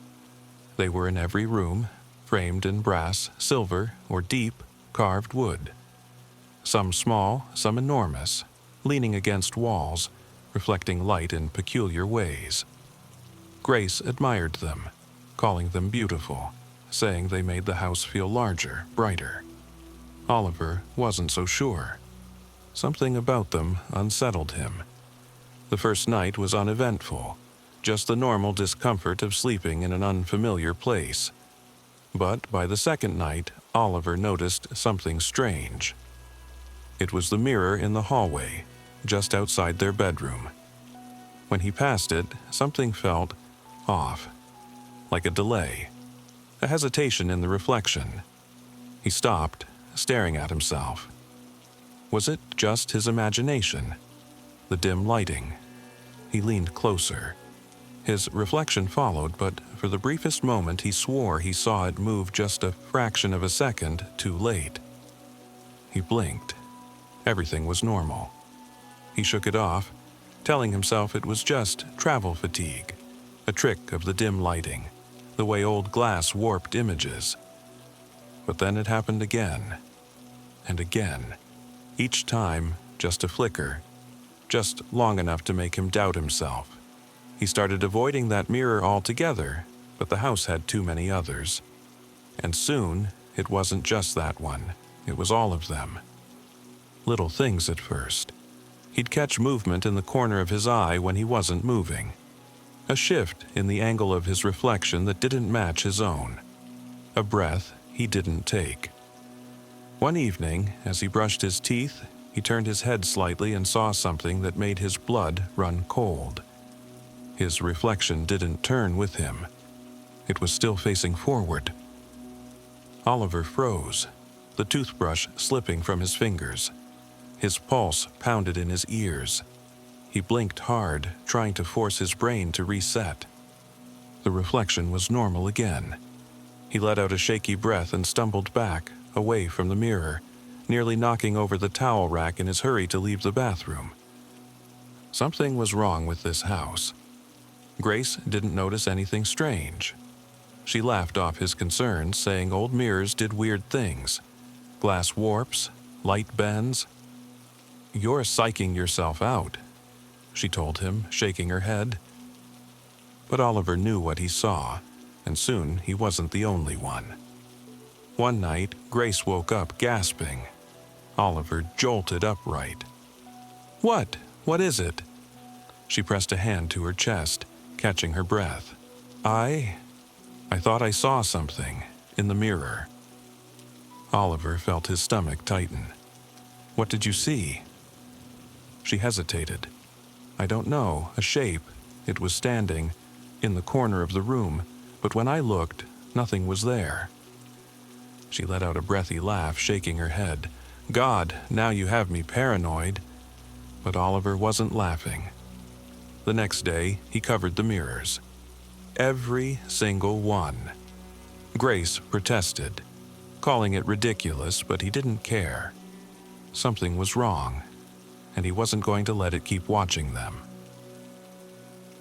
They were in every room, framed in brass, silver, or deep, carved wood. Some small, some enormous, leaning against walls, reflecting light in peculiar ways. Grace admired them, calling them beautiful, saying they made the house feel larger, brighter. Oliver wasn't so sure. Something about them unsettled him. The first night was uneventful, just the normal discomfort of sleeping in an unfamiliar place. But by the second night, Oliver noticed something strange. It was the mirror in the hallway, just outside their bedroom. When he passed it, something felt off, like a delay, a hesitation in the reflection. He stopped, staring at himself. Was it just his imagination? The dim lighting. He leaned closer. His reflection followed, but for the briefest moment he swore he saw it move just a fraction of a second too late. He blinked. Everything was normal. He shook it off, telling himself it was just travel fatigue, a trick of the dim lighting, the way old glass warped images. But then it happened again, and again, each time just a flicker, just long enough to make him doubt himself. He started avoiding that mirror altogether, but the house had too many others. And soon, it wasn't just that one, it was all of them. Little things at first. He'd catch movement in the corner of his eye when he wasn't moving. A shift in the angle of his reflection that didn't match his own. A breath he didn't take. One evening, as he brushed his teeth, he turned his head slightly and saw something that made his blood run cold. His reflection didn't turn with him. It was still facing forward. Oliver froze, the toothbrush slipping from his fingers. His pulse pounded in his ears. He blinked hard, trying to force his brain to reset. The reflection was normal again. He let out a shaky breath and stumbled back, away from the mirror, nearly knocking over the towel rack in his hurry to leave the bathroom. Something was wrong with this house. Grace didn't notice anything strange. She laughed off his concerns, saying old mirrors did weird things. Glass warps, light bends. "You're psyching yourself out," she told him, shaking her head. But Oliver knew what he saw, and soon he wasn't the only one. One night, Grace woke up gasping. Oliver jolted upright. "What? What is it?" She pressed a hand to her chest, catching her breath. I thought I saw something in the mirror." Oliver felt his stomach tighten. "What did you see?" She hesitated. "I don't know, a shape. It was standing in the corner of the room, but when I looked, nothing was there." She let out a breathy laugh, shaking her head. "God, now you have me paranoid." But Oliver wasn't laughing. The next day, he covered the mirrors. Every single one. Grace protested, calling it ridiculous, but he didn't care. Something was wrong, and he wasn't going to let it keep watching them.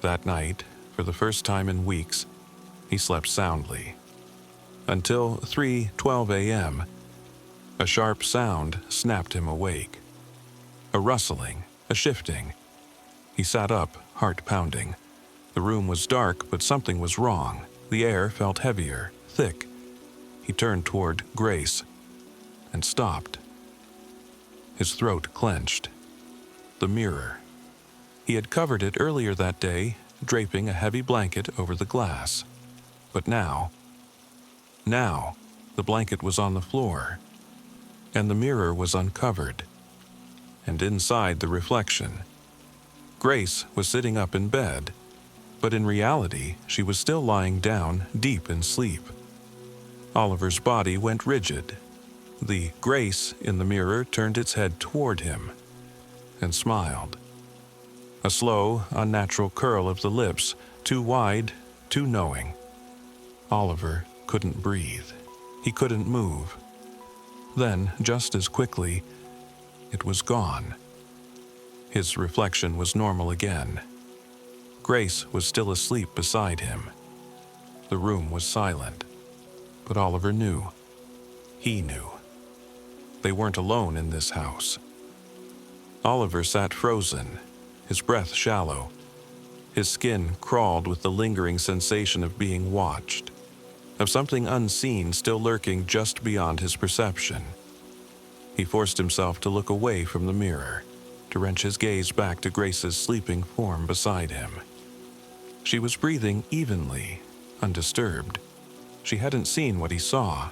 That night, for the first time in weeks, he slept soundly. Until 3:12 a.m., a sharp sound snapped him awake. A rustling, a shifting. He sat up, heart pounding. The room was dark, but something was wrong. The air felt heavier, thick. He turned toward Grace and stopped. His throat clenched. The mirror. He had covered it earlier that day, draping a heavy blanket over the glass. But now, the blanket was on the floor, and the mirror was uncovered. And inside the reflection, Grace was sitting up in bed, but in reality, she was still lying down, deep in sleep. Oliver's body went rigid. The Grace in the mirror turned its head toward him and smiled. A slow, unnatural curl of the lips, too wide, too knowing. Oliver couldn't breathe. He couldn't move. Then, just as quickly, it was gone. His reflection was normal again. Grace was still asleep beside him. The room was silent, but Oliver knew. He knew. They weren't alone in this house. Oliver sat frozen, his breath shallow. His skin crawled with the lingering sensation of being watched, of something unseen still lurking just beyond his perception. He forced himself to look away from the mirror, to wrench his gaze back to Grace's sleeping form beside him. She was breathing evenly, undisturbed. She hadn't seen what he saw.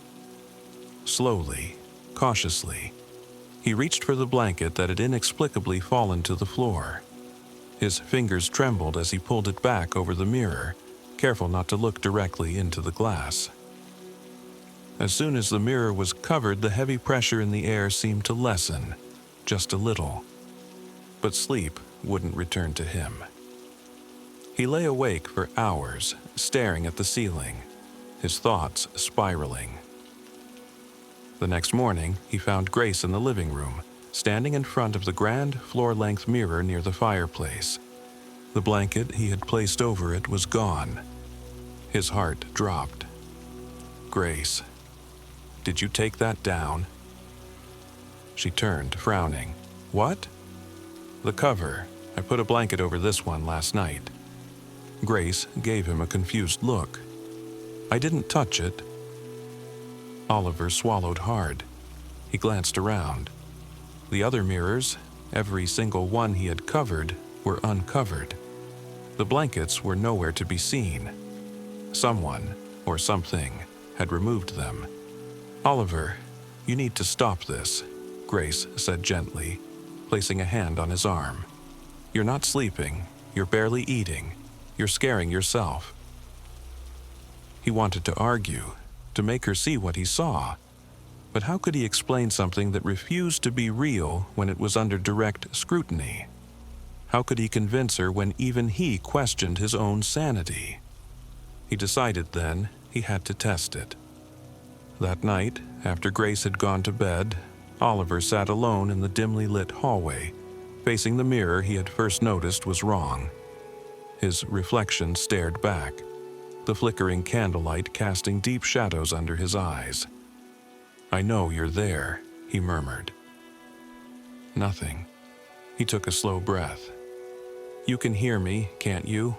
Slowly, cautiously, he reached for the blanket that had inexplicably fallen to the floor. His fingers trembled as he pulled it back over the mirror, careful not to look directly into the glass. As soon as the mirror was covered, the heavy pressure in the air seemed to lessen, just a little. But sleep wouldn't return to him. He lay awake for hours, staring at the ceiling, his thoughts spiraling. The next morning, he found Grace in the living room, standing in front of the grand floor-length mirror near the fireplace. The blanket he had placed over it was gone. His heart dropped. "Grace, did you take that down?" She turned, frowning. "What?" "The cover. I put a blanket over this one last night." Grace gave him a confused look. "I didn't touch it." Oliver swallowed hard. He glanced around. The other mirrors, every single one he had covered, were uncovered. The blankets were nowhere to be seen. Someone, or something, had removed them. "Oliver, you need to stop this," Grace said gently, placing a hand on his arm. "You're not sleeping, you're barely eating, you're scaring yourself." He wanted to argue, to make her see what he saw. But how could he explain something that refused to be real when it was under direct scrutiny? How could he convince her when even he questioned his own sanity? He decided then he had to test it. That night, after Grace had gone to bed, Oliver sat alone in the dimly lit hallway, facing the mirror he had first noticed was wrong. His reflection stared back, the flickering candlelight casting deep shadows under his eyes. "I know you're there," he murmured. Nothing. He took a slow breath. "You can hear me, can't you?"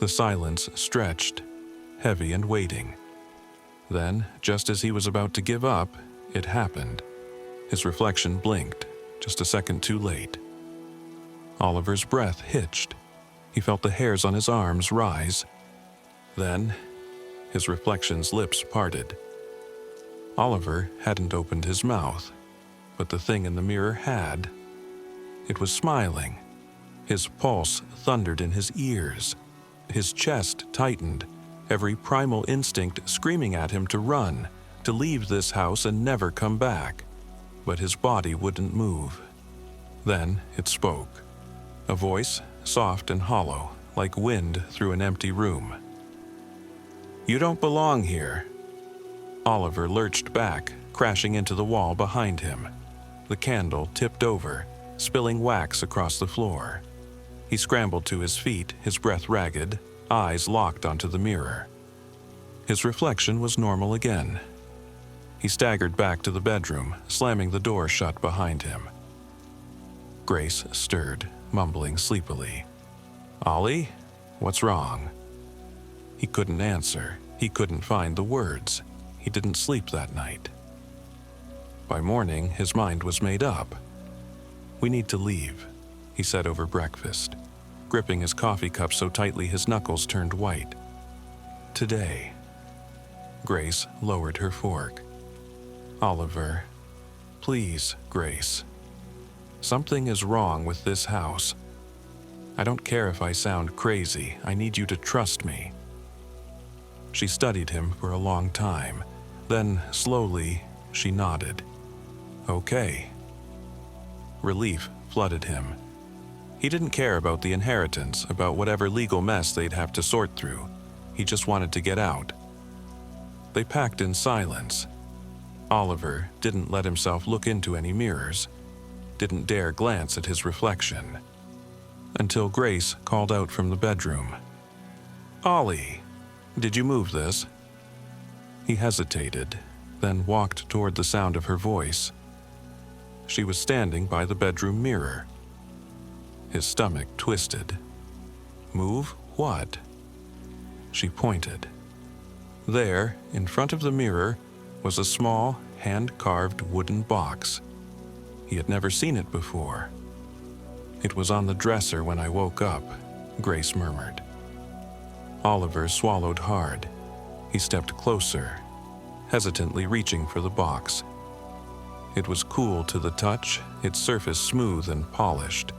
The silence stretched, heavy and waiting. Then, just as he was about to give up, it happened. His reflection blinked, just a second too late. Oliver's breath hitched. He felt the hairs on his arms rise. Then, his reflection's lips parted. Oliver hadn't opened his mouth, but the thing in the mirror had. It was smiling. His pulse thundered in his ears. His chest tightened, every primal instinct screaming at him to run, to leave this house and never come back. But his body wouldn't move. Then it spoke. A voice, soft and hollow, like wind through an empty room. "You don't belong here." Oliver lurched back, crashing into the wall behind him. The candle tipped over, spilling wax across the floor. He scrambled to his feet, his breath ragged, eyes locked onto the mirror. His reflection was normal again. He staggered back to the bedroom, slamming the door shut behind him. Grace stirred, mumbling sleepily. "Ollie, what's wrong?" He couldn't answer. He couldn't find the words. He didn't sleep that night. By morning, his mind was made up. "We need to leave," he said over breakfast, gripping his coffee cup so tightly his knuckles turned white. "Today." Grace lowered her fork. "Oliver, please, Grace. Something is wrong with this house. I don't care if I sound crazy. I need you to trust me." She studied him for a long time. Then, slowly, she nodded. "Okay." Relief flooded him. He didn't care about the inheritance, about whatever legal mess they'd have to sort through. He just wanted to get out. They packed in silence. Oliver didn't let himself look into any mirrors, didn't dare glance at his reflection, until Grace called out from the bedroom. "Ollie, did you move this?" He hesitated, then walked toward the sound of her voice. She was standing by the bedroom mirror. His stomach twisted. "Move what?" She pointed. There, in front of the mirror, was a small, hand-carved wooden box. He had never seen it before. "It was on the dresser when I woke up," Grace murmured. Oliver swallowed hard. He stepped closer, hesitantly reaching for the box. It was cool to the touch, its surface smooth and polished.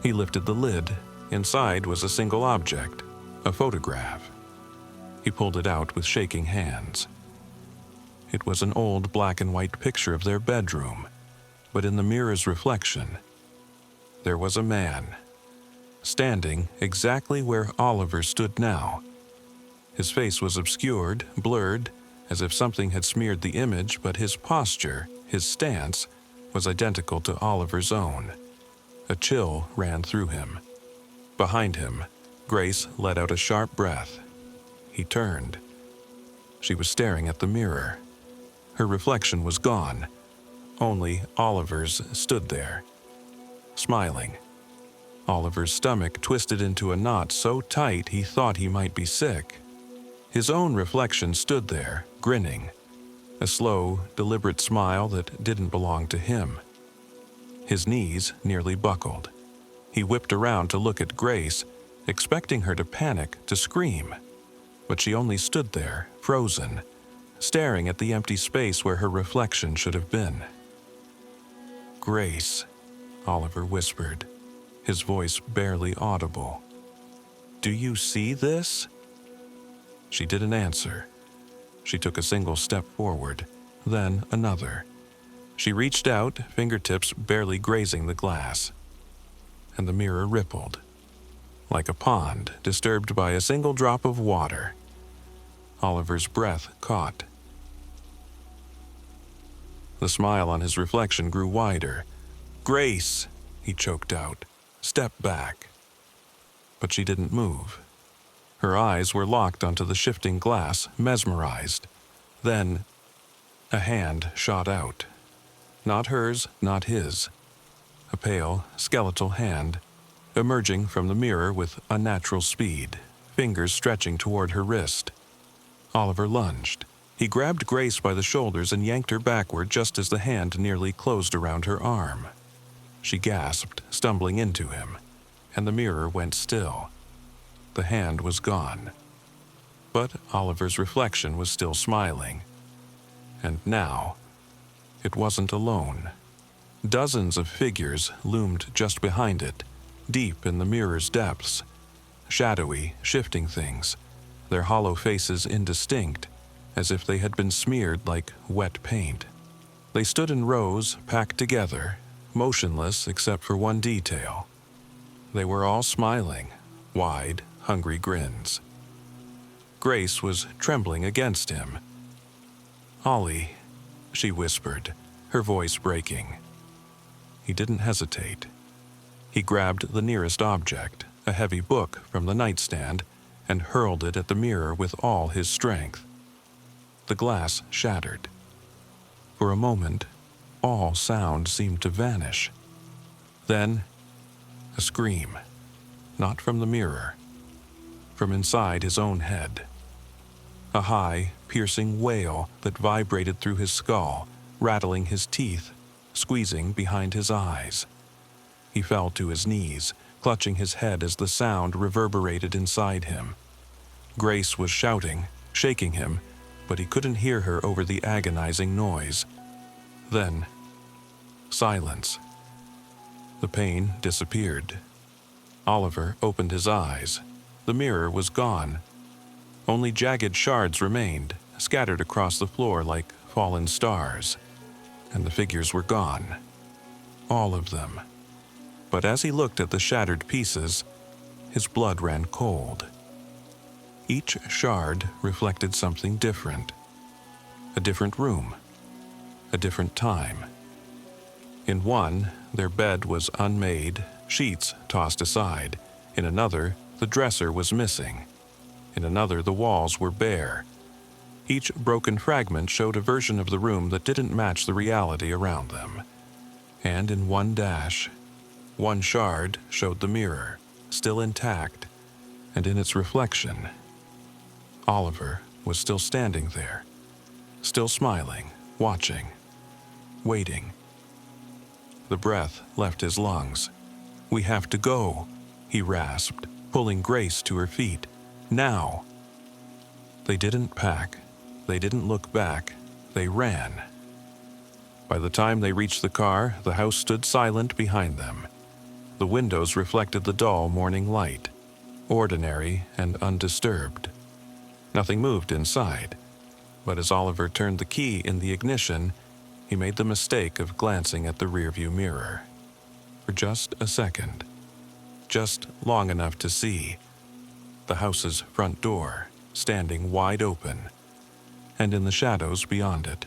He lifted the lid. Inside was a single object, a photograph. He pulled it out with shaking hands. It was an old black and white picture of their bedroom, but in the mirror's reflection, there was a man, standing exactly where Oliver stood now. His face was obscured, blurred, as if something had smeared the image, but his posture, his stance, was identical to Oliver's own. A chill ran through him. Behind him, Grace let out a sharp breath. He turned. She was staring at the mirror. Her reflection was gone. Only Oliver's stood there, smiling. Oliver's stomach twisted into a knot so tight he thought he might be sick. His own reflection stood there, grinning, a slow, deliberate smile that didn't belong to him. His knees nearly buckled. He whipped around to look at Grace, expecting her to panic, to scream. But she only stood there, frozen, staring at the empty space where her reflection should have been. "Grace," Oliver whispered, his voice barely audible. "Do you see this?" She didn't answer. She took a single step forward, then another. She reached out, fingertips barely grazing the glass. And the mirror rippled, like a pond disturbed by a single drop of water. Oliver's breath caught. The smile on his reflection grew wider. "Grace," he choked out. "Step back." But she didn't move. Her eyes were locked onto the shifting glass, mesmerized. Then, a hand shot out. Not hers, not his. A pale, skeletal hand, emerging from the mirror with unnatural speed, fingers stretching toward her wrist. Oliver lunged. He grabbed Grace by the shoulders and yanked her backward just as the hand nearly closed around her arm. She gasped, stumbling into him, and the mirror went still. The hand was gone. But Oliver's reflection was still smiling. And now, it wasn't alone. Dozens of figures loomed just behind it, deep in the mirror's depths. Shadowy, shifting things, their hollow faces indistinct, as if they had been smeared like wet paint. They stood in rows, packed together, motionless except for one detail. They were all smiling, wide, hungry grins. Grace was trembling against him. "Ollie," she whispered, her voice breaking. He didn't hesitate. He grabbed the nearest object, a heavy book from the nightstand, and hurled it at the mirror with all his strength. The glass shattered. For a moment, all sound seemed to vanish. Then, a scream, not from the mirror, from inside his own head. A high, piercing wail that vibrated through his skull, rattling his teeth, squeezing behind his eyes. He fell to his knees, clutching his head as the sound reverberated inside him. Grace was shouting, shaking him, but he couldn't hear her over the agonizing noise. Then, silence. The pain disappeared. Oliver opened his eyes. The mirror was gone. Only jagged shards remained, scattered across the floor like fallen stars. And the figures were gone. All of them. But as he looked at the shattered pieces, his blood ran cold. Each shard reflected something different. A different room. A different time. In one, their bed was unmade, sheets tossed aside. In another, the dresser was missing. In another, the walls were bare. Each broken fragment showed a version of the room that didn't match the reality around them. And in one dash, one shard showed the mirror, still intact, and in its reflection, Oliver was still standing there, still smiling, watching, waiting. The breath left his lungs. "We have to go," he rasped, pulling Grace to her feet. "Now." They didn't pack. They didn't look back. They ran. By the time they reached the car, the house stood silent behind them. The windows reflected the dull morning light, ordinary and undisturbed. Nothing moved inside, but as Oliver turned the key in the ignition, he made the mistake of glancing at the rearview mirror. For just a second, just long enough to see the house's front door standing wide open, and in the shadows beyond it,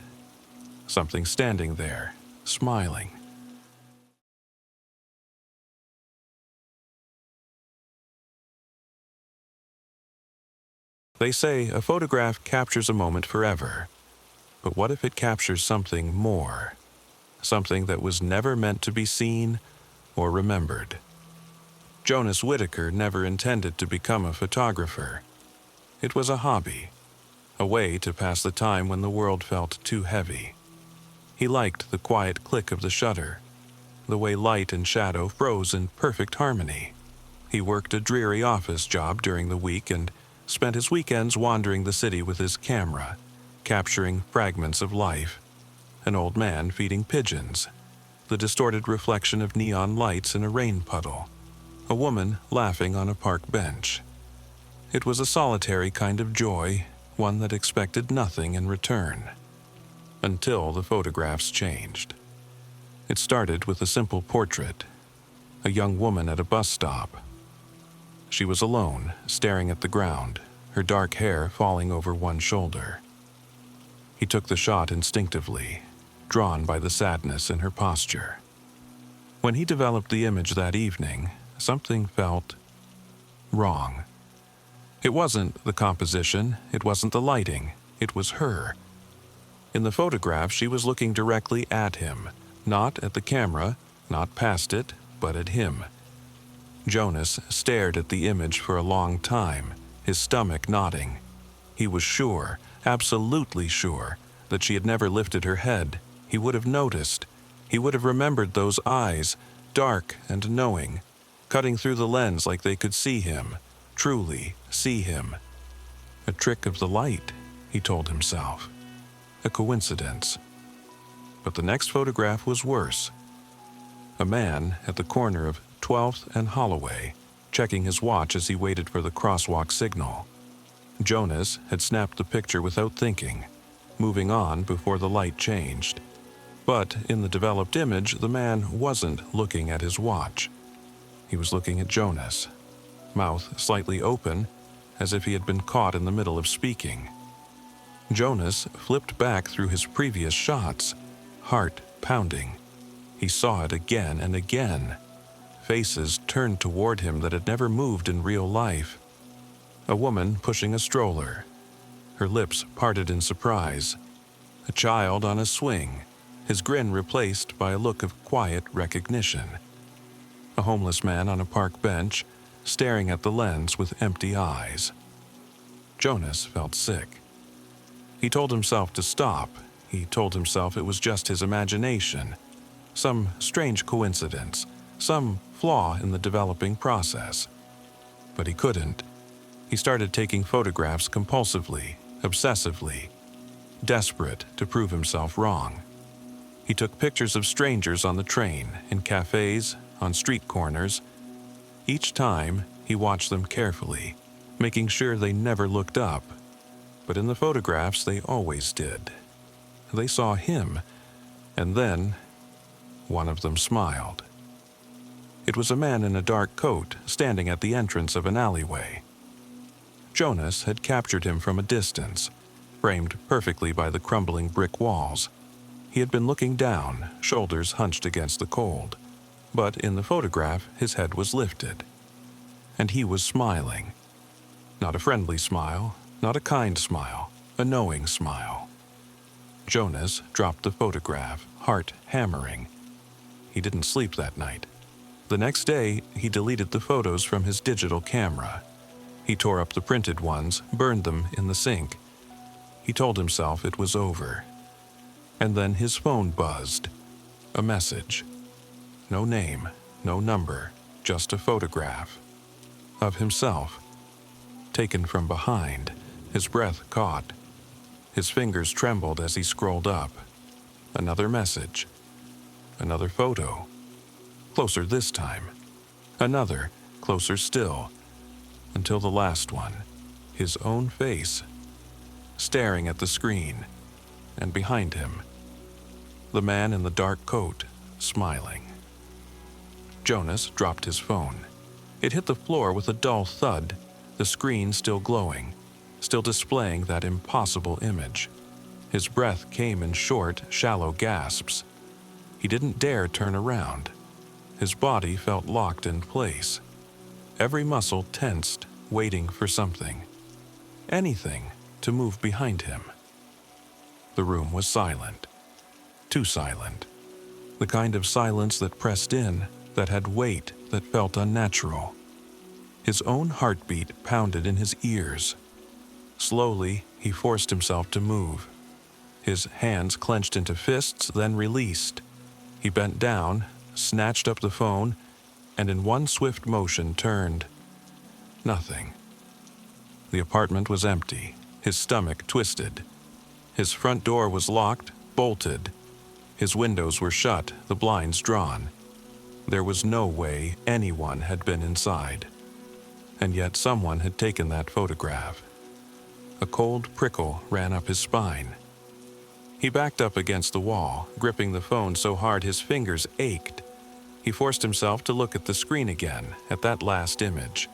something standing there, smiling. They say a photograph captures a moment forever, but what if it captures something more? Something that was never meant to be seen or remembered. Jonas Whitaker never intended to become a photographer. It was a hobby, a way to pass the time when the world felt too heavy. He liked the quiet click of the shutter, the way light and shadow froze in perfect harmony. He worked a dreary office job during the week and spent his weekends wandering the city with his camera, capturing fragments of life. An old man feeding pigeons, the distorted reflection of neon lights in a rain puddle, a woman laughing on a park bench. It was a solitary kind of joy, one that expected nothing in return. Until the photographs changed. It started with a simple portrait, a young woman at a bus stop. She was alone, staring at the ground, her dark hair falling over one shoulder. He took the shot instinctively, drawn by the sadness in her posture. When he developed the image that evening, something felt wrong. It wasn't the composition, it wasn't the lighting, it was her. In the photograph, she was looking directly at him, not at the camera, not past it, but at him. Jonas stared at the image for a long time, his stomach knotting. He was sure, absolutely sure, that she had never lifted her head. He would have noticed. He would have remembered those eyes, dark and knowing, cutting through the lens like they could see him, truly see him. A trick of the light, he told himself. A coincidence. But the next photograph was worse. A man at the corner of 12th and Holloway, checking his watch as he waited for the crosswalk signal. Jonas had snapped the picture without thinking, moving on before the light changed. But in the developed image, the man wasn't looking at his watch. He was looking at Jonas, mouth slightly open, as if he had been caught in the middle of speaking. Jonas flipped back through his previous shots, heart pounding. He saw it again and again. Faces turned toward him that had never moved in real life. A woman pushing a stroller, her lips parted in surprise. A child on a swing, his grin replaced by a look of quiet recognition. A homeless man on a park bench, staring at the lens with empty eyes. Jonas felt sick. He told himself to stop. He told himself it was just his imagination, some strange coincidence, some flaw in the developing process. But he couldn't. He started taking photographs compulsively, obsessively, desperate to prove himself wrong. He took pictures of strangers on the train, in cafes, on street corners. Each time, he watched them carefully, making sure they never looked up. But in the photographs, they always did. They saw him, and then one of them smiled. It was a man in a dark coat standing at the entrance of an alleyway. Jonas had captured him from a distance, framed perfectly by the crumbling brick walls. He had been looking down, shoulders hunched against the cold, but in the photograph his head was lifted. And he was smiling. Not a friendly smile, not a kind smile, a knowing smile. Jonas dropped the photograph, heart hammering. He didn't sleep that night. The next day, he deleted the photos from his digital camera. He tore up the printed ones, burned them in the sink. He told himself it was over. And then his phone buzzed. A message. No name, no number, just a photograph. Of himself. Taken from behind, his breath caught. His fingers trembled as he scrolled up. Another message. Another photo. Closer this time. Another, closer still. Until the last one. His own face. Staring at the screen. And behind him, the man in the dark coat, smiling. Jonas dropped his phone. It hit the floor with a dull thud, the screen still glowing, still displaying that impossible image. His breath came in short, shallow gasps. He didn't dare turn around. His body felt locked in place. Every muscle tensed, waiting for something. Anything to move behind him. The room was silent. Too silent. The kind of silence that pressed in, that had weight, that felt unnatural. His own heartbeat pounded in his ears. Slowly, he forced himself to move. His hands clenched into fists, then released. He bent down, snatched up the phone, and in one swift motion turned nothing. The apartment was empty, his stomach twisted. His front door was locked, bolted. His windows were shut, the blinds drawn. There was no way anyone had been inside. And yet someone had taken that photograph. A cold prickle ran up his spine. He backed up against the wall, gripping the phone so hard his fingers ached. He forced himself to look at the screen again, at that last image.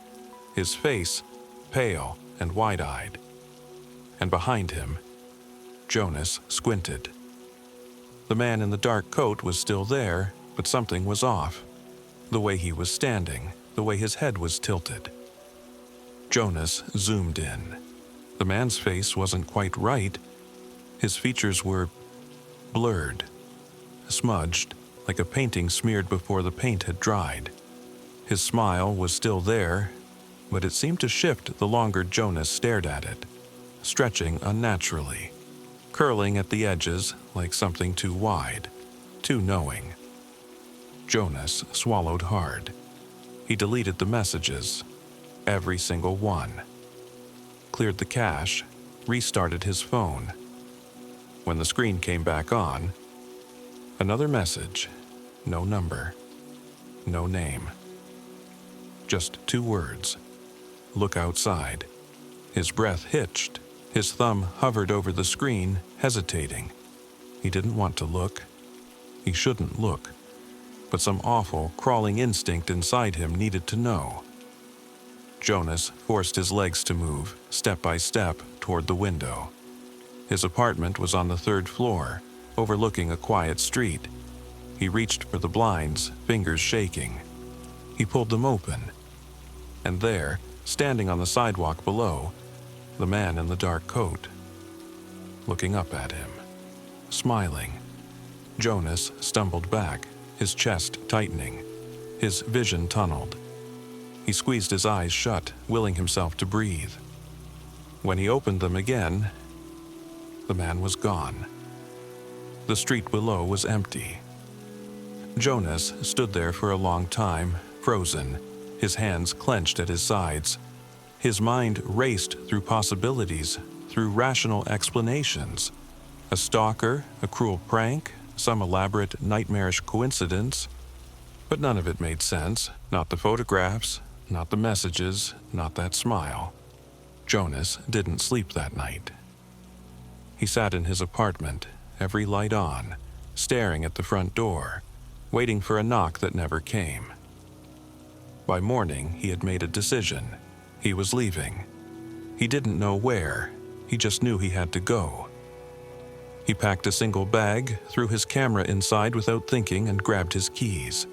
His face, pale and wide-eyed. And behind him, Jonas squinted. The man in the dark coat was still there, but something was off. The way he was standing, the way his head was tilted. Jonas zoomed in. The man's face wasn't quite right. His features were blurred, smudged, like a painting smeared before the paint had dried. His smile was still there, but it seemed to shift the longer Jonas stared at it, stretching unnaturally, curling at the edges like something too wide, too knowing. Jonas swallowed hard. He deleted the messages, every single one. Cleared the cache, restarted his phone. When the screen came back on, another message, no number, no name. Just 2 words, look outside. His breath hitched. His thumb hovered over the screen, hesitating. He didn't want to look. He shouldn't look. But some awful, crawling instinct inside him needed to know. Jonas forced his legs to move, step by step, toward the window. His apartment was on the 3rd floor, overlooking a quiet street. He reached for the blinds, fingers shaking. He pulled them open. And there, standing on the sidewalk below, the man in the dark coat, looking up at him, smiling. Jonas stumbled back, his chest tightening, his vision tunneled. He squeezed his eyes shut, willing himself to breathe. When he opened them again, the man was gone. The street below was empty. Jonas stood there for a long time, frozen, his hands clenched at his sides. His mind raced through possibilities, through rational explanations. A stalker, a cruel prank, some elaborate, nightmarish coincidence. But none of it made sense, not the photographs, not the messages, not that smile. Jonas didn't sleep that night. He sat in his apartment, every light on, staring at the front door, waiting for a knock that never came. By morning, he had made a decision. He was leaving. He didn't know where. He just knew he had to go. He packed a single bag, threw his camera inside without thinking, and grabbed his keys.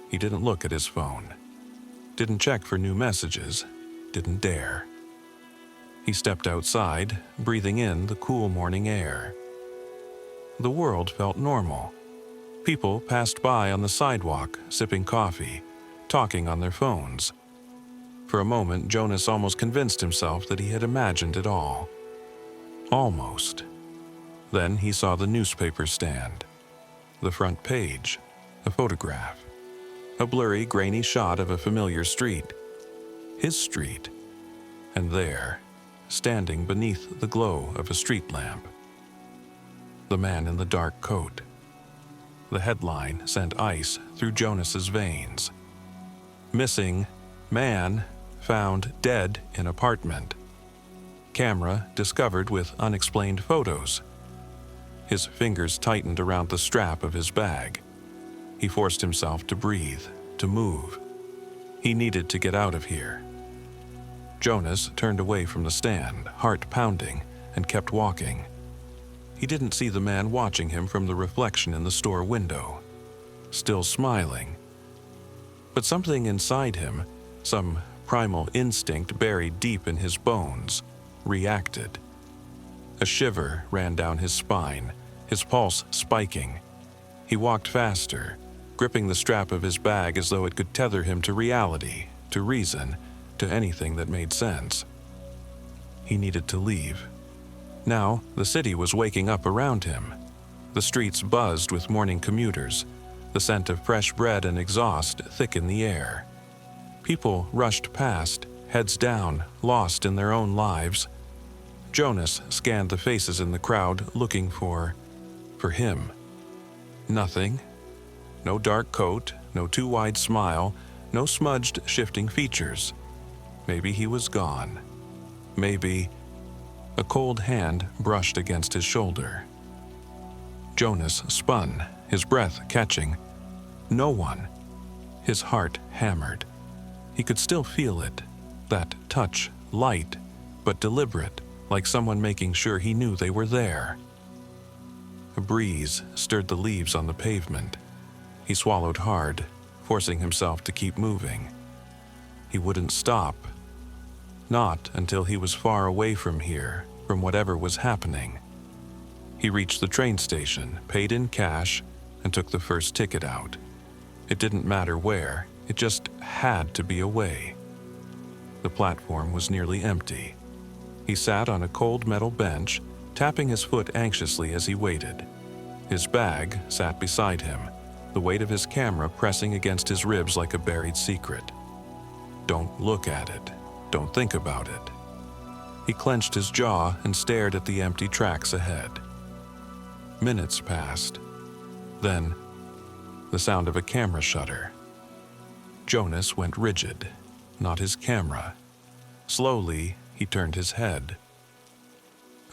He didn't look at his phone. Didn't check for new messages. Didn't dare. He stepped outside, breathing in the cool morning air. The world felt normal. People passed by on the sidewalk, sipping coffee, talking on their phones. For a moment, Jonas almost convinced himself that he had imagined it all. Almost. Then he saw the newspaper stand. The front page. A photograph. A blurry, grainy shot of a familiar street. His street. And there, standing beneath the glow of a street lamp, the man in the dark coat. The headline sent ice through Jonas's veins. Missing, man found dead in apartment. Camera discovered with unexplained photos. His fingers tightened around the strap of his bag. He forced himself to breathe, to move. He needed to get out of here. Jonas turned away from the stand, heart pounding, and kept walking. He didn't see the man watching him from the reflection in the store window, still smiling. But something inside him, some primal instinct buried deep in his bones, reacted. A shiver ran down his spine, his pulse spiking. He walked faster, gripping the strap of his bag as though it could tether him to reality, to reason, to anything that made sense. He needed to leave. Now, the city was waking up around him. The streets buzzed with morning commuters. The scent of fresh bread and exhaust thick in the air. People rushed past, heads down, lost in their own lives. Jonas scanned the faces in the crowd, looking for him. Nothing. No dark coat, no too wide smile, no smudged, shifting features. Maybe he was gone. Maybe... A cold hand brushed against his shoulder. Jonas spun, his breath catching. No one. His heart hammered. He could still feel it, that touch, light, but deliberate, like someone making sure he knew they were there. A breeze stirred the leaves on the pavement. He swallowed hard, forcing himself to keep moving. He wouldn't stop. Not until he was far away from here, from whatever was happening. He reached the train station, paid in cash, and took the first ticket out. It didn't matter where, it just had to be away. The platform was nearly empty. He sat on a cold metal bench, tapping his foot anxiously as he waited. His bag sat beside him, the weight of his camera pressing against his ribs like a buried secret. Don't look at it. Don't think about it. He clenched his jaw and stared at the empty tracks ahead. Minutes passed. Then, the sound of a camera shutter. Jonas went rigid, not his camera. Slowly, he turned his head.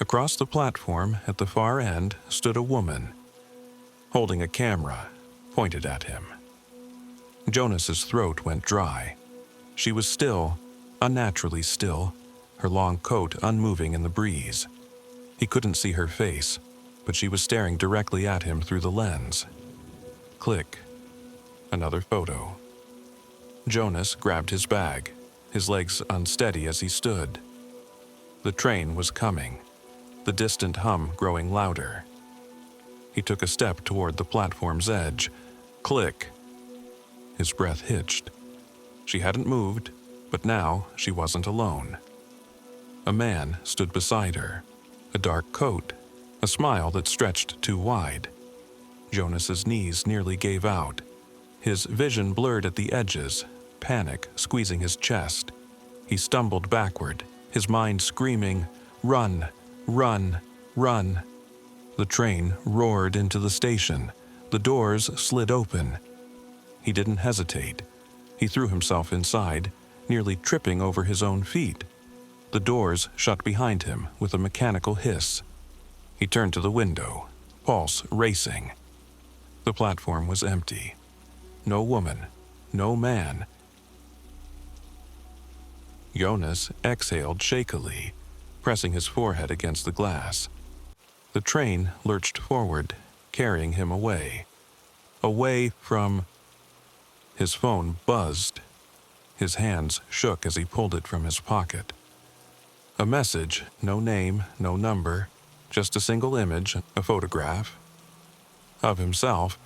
Across the platform, at the far end, stood a woman, holding a camera, pointed at him. Jonas's throat went dry. She was still, unnaturally still, her long coat unmoving in the breeze. He couldn't see her face, but she was staring directly at him through the lens. Click. Another photo. Jonas grabbed his bag, his legs unsteady as he stood. The train was coming, the distant hum growing louder. He took a step toward the platform's edge. Click. His breath hitched. She hadn't moved, but now she wasn't alone. A man stood beside her, a dark coat, a smile that stretched too wide. Jonas's knees nearly gave out. His vision blurred at the edges, panic squeezing his chest. He stumbled backward, his mind screaming, "Run! Run! Run!" The train roared into the station. The doors slid open. He didn't hesitate. He threw himself inside, nearly tripping over his own feet. The doors shut behind him with a mechanical hiss. He turned to the window, pulse racing. The platform was empty. No woman, no man. Jonas exhaled shakily, pressing his forehead against the glass. The train lurched forward, carrying him away. Away from... His phone buzzed. His hands shook as he pulled it from his pocket. A message, no name, no number, just a single image, a photograph, of himself,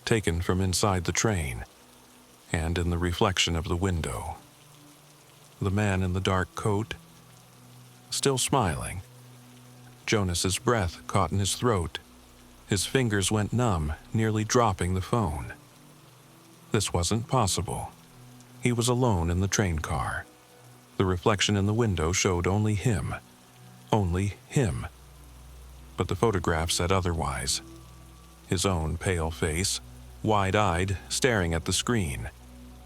taken from inside the train, and in the reflection of the window. The man in the dark coat, still smiling. Jonas's breath caught in his throat. His fingers went numb, nearly dropping the phone. This wasn't possible. He was alone in the train car. The reflection in the window showed only him. Only him. But the photograph said otherwise. His own pale face, wide-eyed, staring at the screen.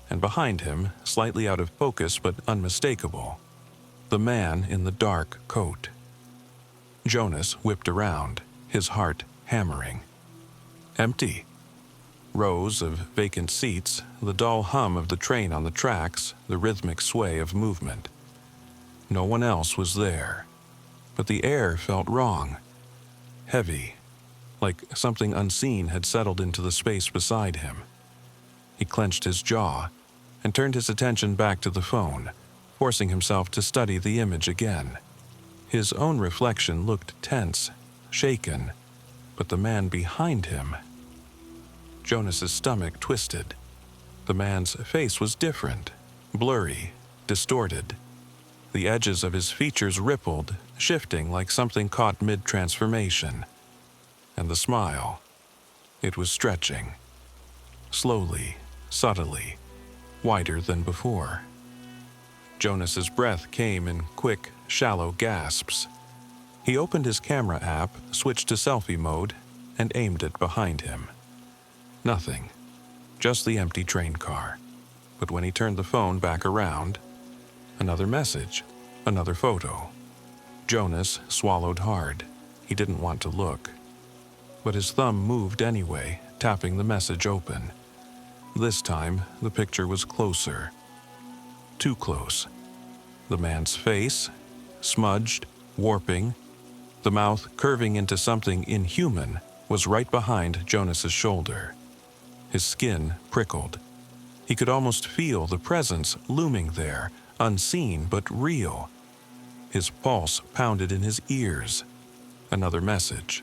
And behind him, slightly out of focus but unmistakable, the man in the dark coat. Jonas whipped around, his heart hammering. Empty. Rows of vacant seats, the dull hum of the train on the tracks, the rhythmic sway of movement. No one else was there. But the air felt wrong. Heavy, like something unseen had settled into the space beside him. He clenched his jaw and turned his attention back to the phone, forcing himself to study the image again. His own reflection looked tense, shaken, but the man behind him... Jonas's stomach twisted. The man's face was different, blurry, distorted. The edges of his features rippled, shifting like something caught mid-transformation. And the smile, it was stretching. slowly, subtly, wider than before. Jonas's breath came in quick, shallow gasps. He opened his camera app, switched to selfie mode, and aimed it behind him. Nothing, just the empty train car. But when he turned the phone back around, another message, another photo. Jonas swallowed hard. He didn't want to look. But his thumb moved anyway, tapping the message open. This time, the picture was closer. Too close. The man's face, smudged, warping, the mouth curving into something inhuman, was right behind Jonas's shoulder. His skin prickled. He could almost feel the presence looming there, unseen but real. His pulse pounded in his ears. Another message.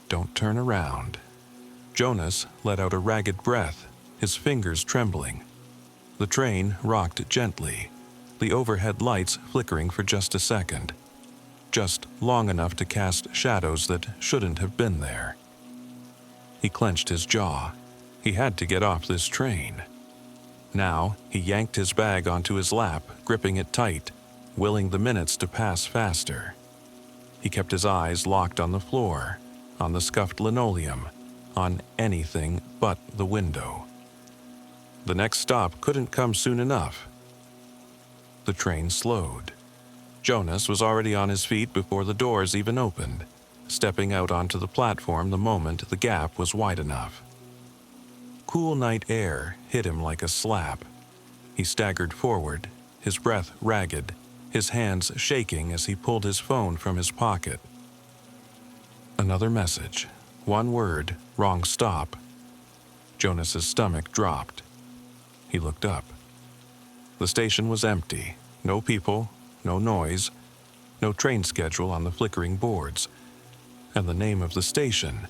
Don't turn around. Jonas let out a ragged breath, his fingers trembling. The train rocked gently, the overhead lights flickering for just a second. Just long enough to cast shadows that shouldn't have been there. He clenched his jaw. He had to get off this train. Now, he yanked his bag onto his lap, gripping it tight, willing the minutes to pass faster. He kept his eyes locked on the floor, on the scuffed linoleum, on anything but the window. The next stop couldn't come soon enough. The train slowed. Jonas was already on his feet before the doors even opened, stepping out onto the platform the moment the gap was wide enough. Cool night air hit him like a slap. He staggered forward, his breath ragged, his hands shaking as he pulled his phone from his pocket. Another message. One word, wrong stop. Jonas's stomach dropped. He looked up. The station was empty. No people, no noise, no train schedule on the flickering boards. And the name of the station?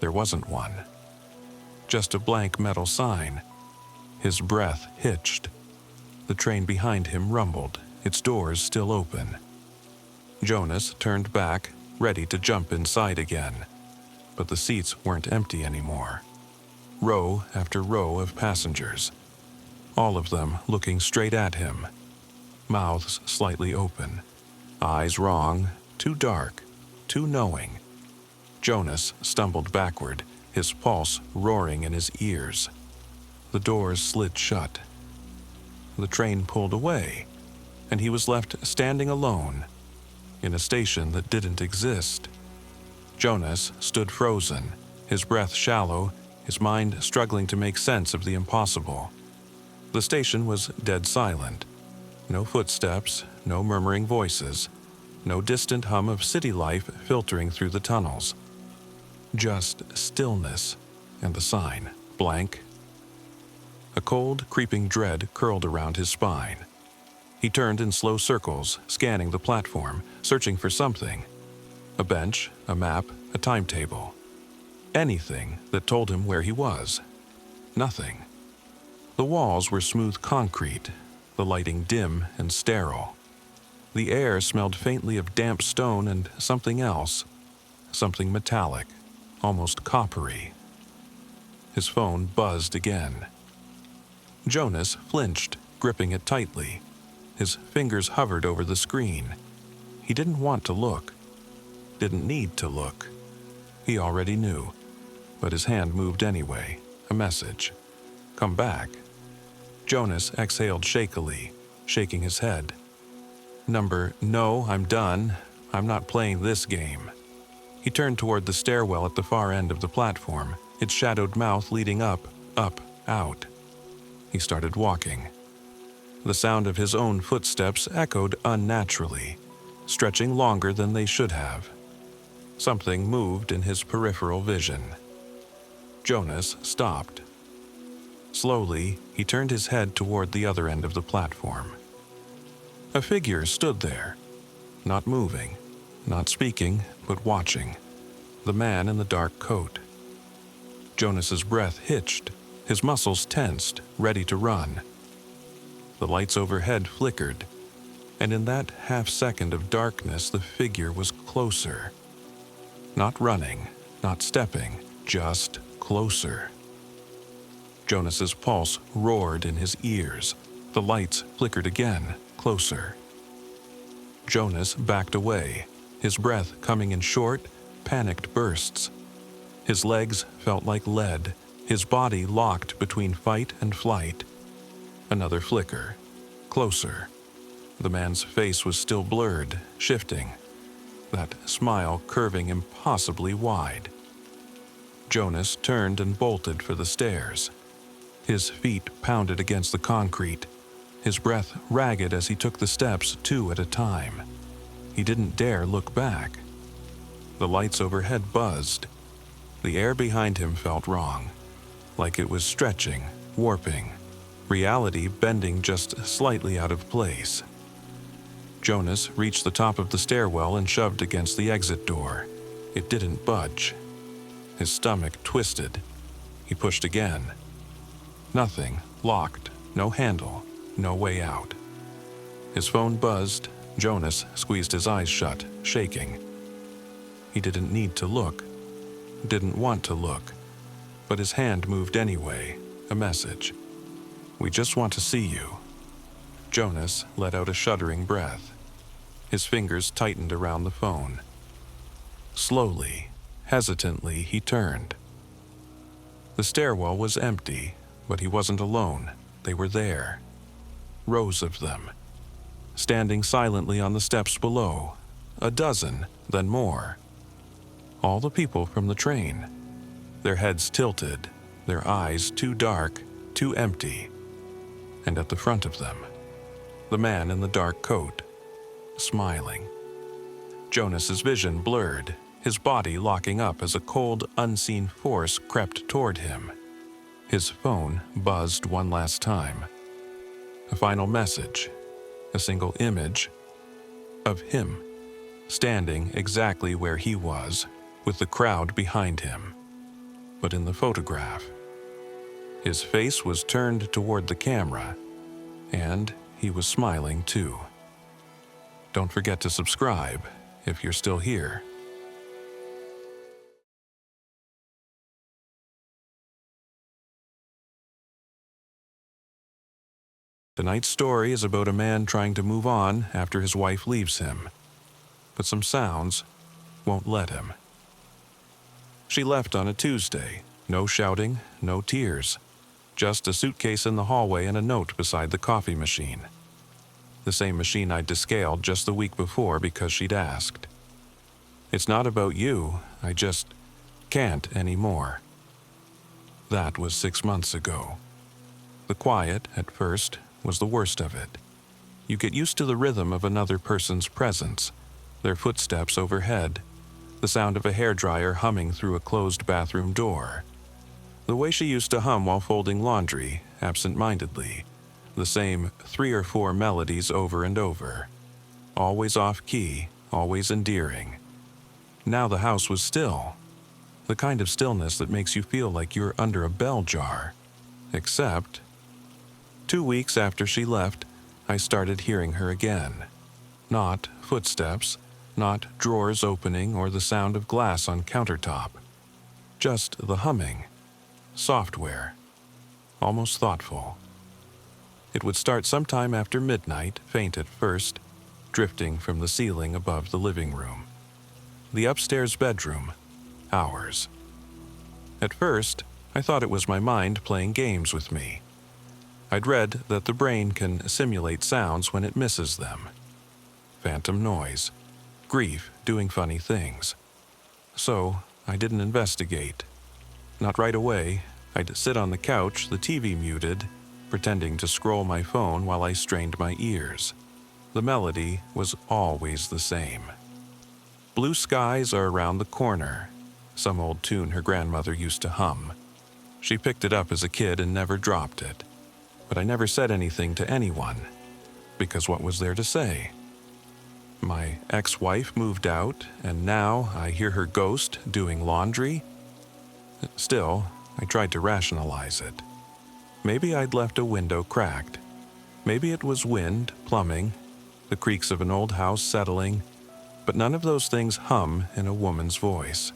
There wasn't one. Just a blank metal sign. His breath hitched. The train behind him rumbled, its doors still open. Jonas turned back, ready to jump inside again. But the seats weren't empty anymore. Row after row of passengers. All of them looking straight at him. Mouths slightly open. Eyes wrong, too dark, too knowing. Jonas stumbled backward, his pulse roaring in his ears. The doors slid shut. The train pulled away, and he was left standing alone in a station that didn't exist. Jonas stood frozen, his breath shallow, his mind struggling to make sense of the impossible. The station was dead silent. No footsteps, no murmuring voices, no distant hum of city life filtering through the tunnels. Just stillness and the sign, blank. A cold, creeping dread curled around his spine. He turned in slow circles, scanning the platform, searching for something. A bench, a map, a timetable. Anything that told him where he was. Nothing. The walls were smooth concrete, the lighting dim and sterile. The air smelled faintly of damp stone and something else, something metallic, almost coppery. His phone buzzed again. Jonas flinched, gripping it tightly. His fingers hovered over the screen. He didn't want to look. Didn't need to look. He already knew. But his hand moved anyway. A message. Come back. Jonas exhaled shakily, shaking his head. Number, no, I'm done. I'm not playing this game. He turned toward the stairwell at the far end of the platform, its shadowed mouth leading up, out. He started walking. The sound of his own footsteps echoed unnaturally, stretching longer than they should have. Something moved in his peripheral vision. Jonas stopped. Slowly, he turned his head toward the other end of the platform. A figure stood there, not moving, not speaking, but watching. The man in the dark coat. Jonas's breath hitched, his muscles tensed, ready to run. The lights overhead flickered, and in that half-second of darkness the figure was closer. Not running, not stepping, just closer. Jonas's pulse roared in his ears. The lights flickered again, closer. Jonas backed away, his breath coming in short, panicked bursts. His legs felt like lead, his body locked between fight and flight. Another flicker. Closer. The man's face was still blurred, shifting, that smile curving impossibly wide. Jonas turned and bolted for the stairs. His feet pounded against the concrete, his breath ragged as he took the steps 2 at a time. He didn't dare look back. The lights overhead buzzed. The air behind him felt wrong, like it was stretching, warping, reality bending just slightly out of place. Jonas reached the top of the stairwell and shoved against the exit door. It didn't budge. His stomach twisted. He pushed again. Nothing. Locked. No handle. No way out. His phone buzzed. Jonas squeezed his eyes shut, shaking. He didn't need to look. Didn't want to look. But his hand moved anyway. A message. "We just want to see you." Jonas let out a shuddering breath. His fingers tightened around the phone. Slowly, hesitantly, he turned. The stairwell was empty, but he wasn't alone. They were there. Rows of them. Standing silently on the steps below. A dozen, then more. All the people from the train. Their heads tilted, their eyes too dark, too empty. And at the front of them, the man in the dark coat, smiling. Jonas's vision blurred, his body locking up as a cold, unseen force crept toward him. His phone buzzed one last time. A final message, a single image of him, standing exactly where he was, with the crowd behind him. But in the photograph, his face was turned toward the camera, and he was smiling too. Don't forget to subscribe if you're still here. Tonight's story is about a man trying to move on after his wife leaves him, but some sounds won't let him. She left on a Tuesday. No shouting, no tears. Just a suitcase in the hallway and a note beside the coffee machine. The same machine I'd descaled just the week before because she'd asked. "It's not about you, I just can't anymore." That was 6 months ago. The quiet, at first, was the worst of it. You get used to the rhythm of another person's presence, their footsteps overhead, the sound of a hairdryer humming through a closed bathroom door. The way she used to hum while folding laundry, absent-mindedly, the same 3 or 4 melodies over and over. Always off-key, always endearing. Now the house was still. The kind of stillness that makes you feel like you're under a bell jar. Except, 2 weeks after she left, I started hearing her again. Not footsteps, not drawers opening or the sound of glass on countertop. Just the humming. Software. Almost thoughtful. It would start sometime after midnight, faint at first, drifting from the ceiling above the living room. The upstairs bedroom. Hours. At first, I thought it was my mind playing games with me. I'd read that the brain can simulate sounds when it misses them. Phantom noise. Grief doing funny things. So, I didn't investigate. Not right away. I'd sit on the couch, the TV muted, pretending to scroll my phone while I strained my ears. The melody was always the same. "Blue skies are around the corner," some old tune her grandmother used to hum. She picked it up as a kid and never dropped it. But I never said anything to anyone, because what was there to say? My ex-wife moved out, and now I hear her ghost doing laundry? Still, I tried to rationalize it. Maybe I'd left a window cracked. Maybe it was wind, plumbing, the creaks of an old house settling, but none of those things hum in a woman's voice.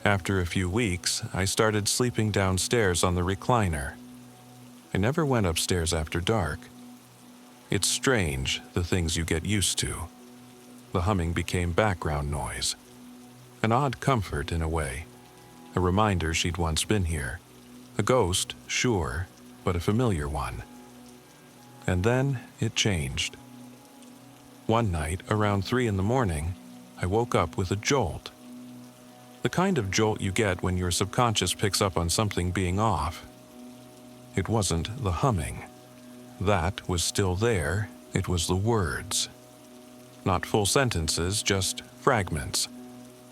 After a few weeks, I started sleeping downstairs on the recliner. I never went upstairs after dark. It's strange, the things you get used to. The humming became background noise. An odd comfort in a way. A reminder she'd once been here. A ghost, sure, but a familiar one. And then it changed. One night, around 3 in the morning, I woke up with a jolt. The kind of jolt you get when your subconscious picks up on something being off. It wasn't the humming. That was still there. It was the words. Not full sentences, just fragments,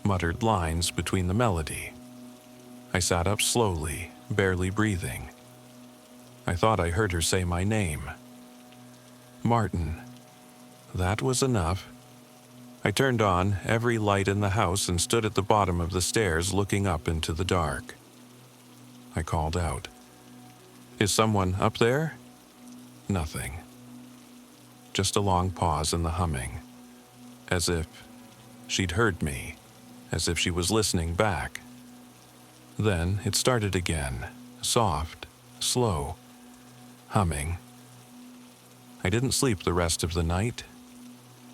muttered lines between the melody. I sat up slowly, barely breathing. I thought I heard her say my name. Martin. That was enough. I turned on every light in the house and stood at the bottom of the stairs looking up into the dark. I called out. Is someone up there? Nothing. Just a long pause in the humming. As if she'd heard me. As if she was listening back. Then it started again. Soft. Slow. Humming. I didn't sleep the rest of the night.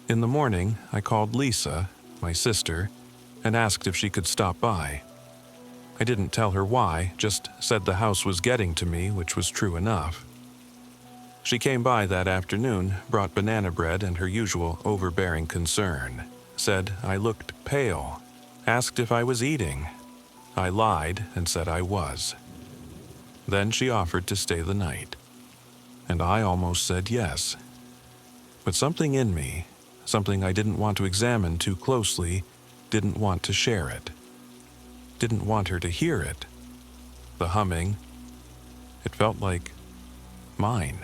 In the morning, I called Lisa, my sister, and asked if she could stop by. I didn't tell her why, just said the house was getting to me, which was true enough. She came by that afternoon, brought banana bread and her usual overbearing concern. Said I looked pale, asked if I was eating. I lied and said I was. Then she offered to stay the night. And I almost said yes. But something in me, something I didn't want to examine too closely, didn't want to share it. Didn't want her to hear it. The humming, it felt like mine.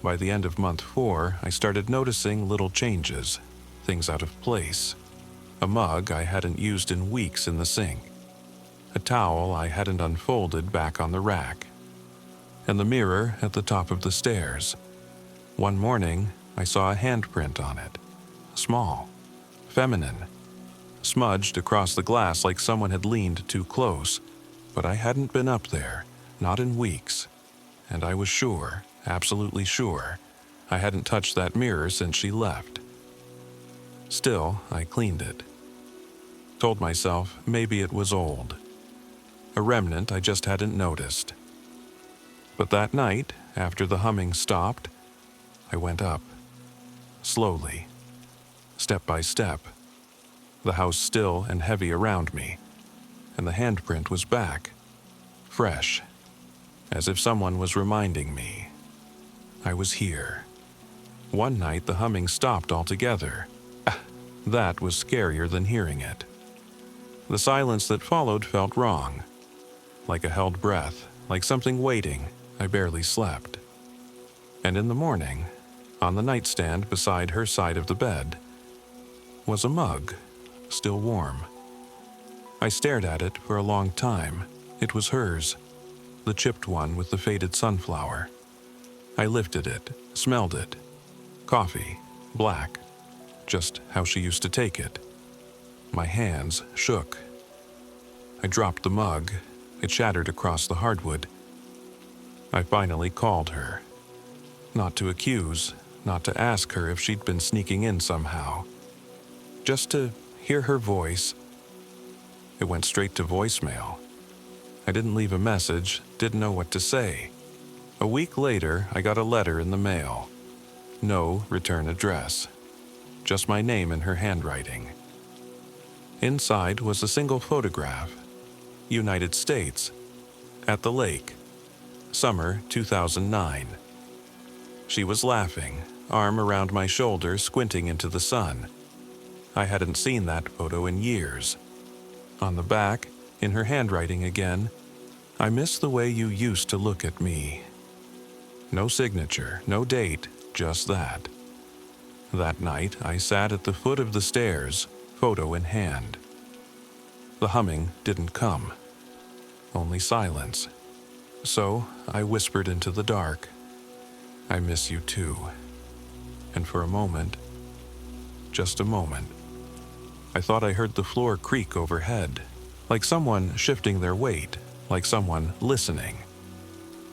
By the end of month 4, I started noticing little changes, things out of place. A mug I hadn't used in weeks in the sink. A towel I hadn't unfolded back on the rack. And the mirror at the top of the stairs. One morning, I saw a handprint on it. Small. Feminine. Smudged across the glass like someone had leaned too close. But I hadn't been up there, not in weeks. And I was sure, absolutely sure, I hadn't touched that mirror since she left. Still, I cleaned it. Told myself maybe it was old. A remnant I just hadn't noticed. But that night, after the humming stopped, I went up. Slowly. Step by step. The house still and heavy around me. And the handprint was back. Fresh. As if someone was reminding me. I was here. One night the humming stopped altogether. That was scarier than hearing it. The silence that followed felt wrong. Like a held breath, like something waiting. I barely slept. And in the morning, on the nightstand beside her side of the bed, was a mug, still warm. I stared at it for a long time. It was hers, the chipped one with the faded sunflower. I lifted it, smelled it. Coffee, black, just how she used to take it. My hands shook. I dropped the mug. It shattered across the hardwood. I finally called her. Not to accuse, not to ask her if she'd been sneaking in somehow. Just to hear her voice. It went straight to voicemail. I didn't leave a message, didn't know what to say. A week later, I got a letter in the mail. No return address. Just my name in her handwriting. Inside was a single photograph. United States. At the lake. Summer 2009. She was laughing, arm around my shoulder, squinting into the sun. I hadn't seen that photo in years. On the back, in her handwriting again, I miss the way you used to look at me. No signature, no date, just that. That night, I sat at the foot of the stairs, photo in hand. The humming didn't come. Only silence. So I whispered into the dark, I miss you too. And for a moment, just a moment, I thought I heard the floor creak overhead, like someone shifting their weight, like someone listening.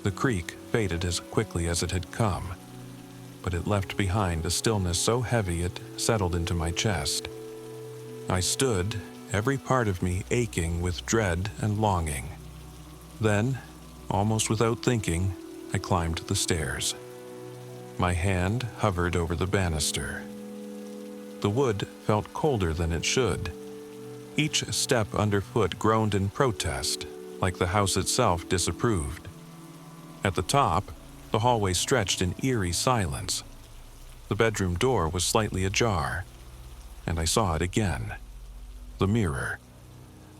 The creak faded as quickly as it had come, but it left behind a stillness so heavy it settled into my chest. I stood, every part of me aching with dread and longing. Then, almost without thinking, I climbed the stairs. My hand hovered over the banister. The wood felt colder than it should. Each step underfoot groaned in protest, like the house itself disapproved. At the top, the hallway stretched in eerie silence. The bedroom door was slightly ajar, and I saw it again. The mirror.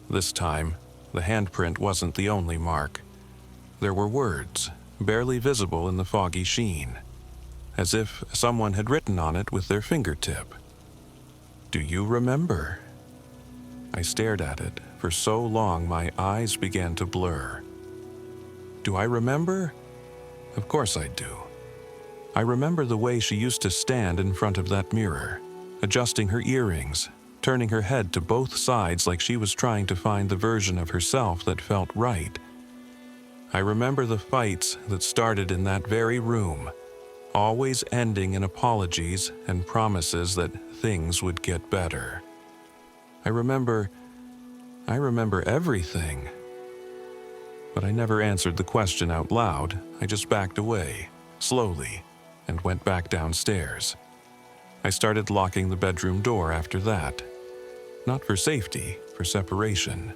This time, the handprint wasn't the only mark. There were words, barely visible in the foggy sheen, as if someone had written on it with their fingertip. "Do you remember?" I stared at it for so long my eyes began to blur. Do I remember? Of course I do. I remember the way she used to stand in front of that mirror, adjusting her earrings, turning her head to both sides like she was trying to find the version of herself that felt right. I remember the fights that started in that very room, always ending in apologies and promises that things would get better. I remember everything. But I never answered the question out loud. I just backed away, slowly, and went back downstairs. I started locking the bedroom door after that. Not for safety, for separation.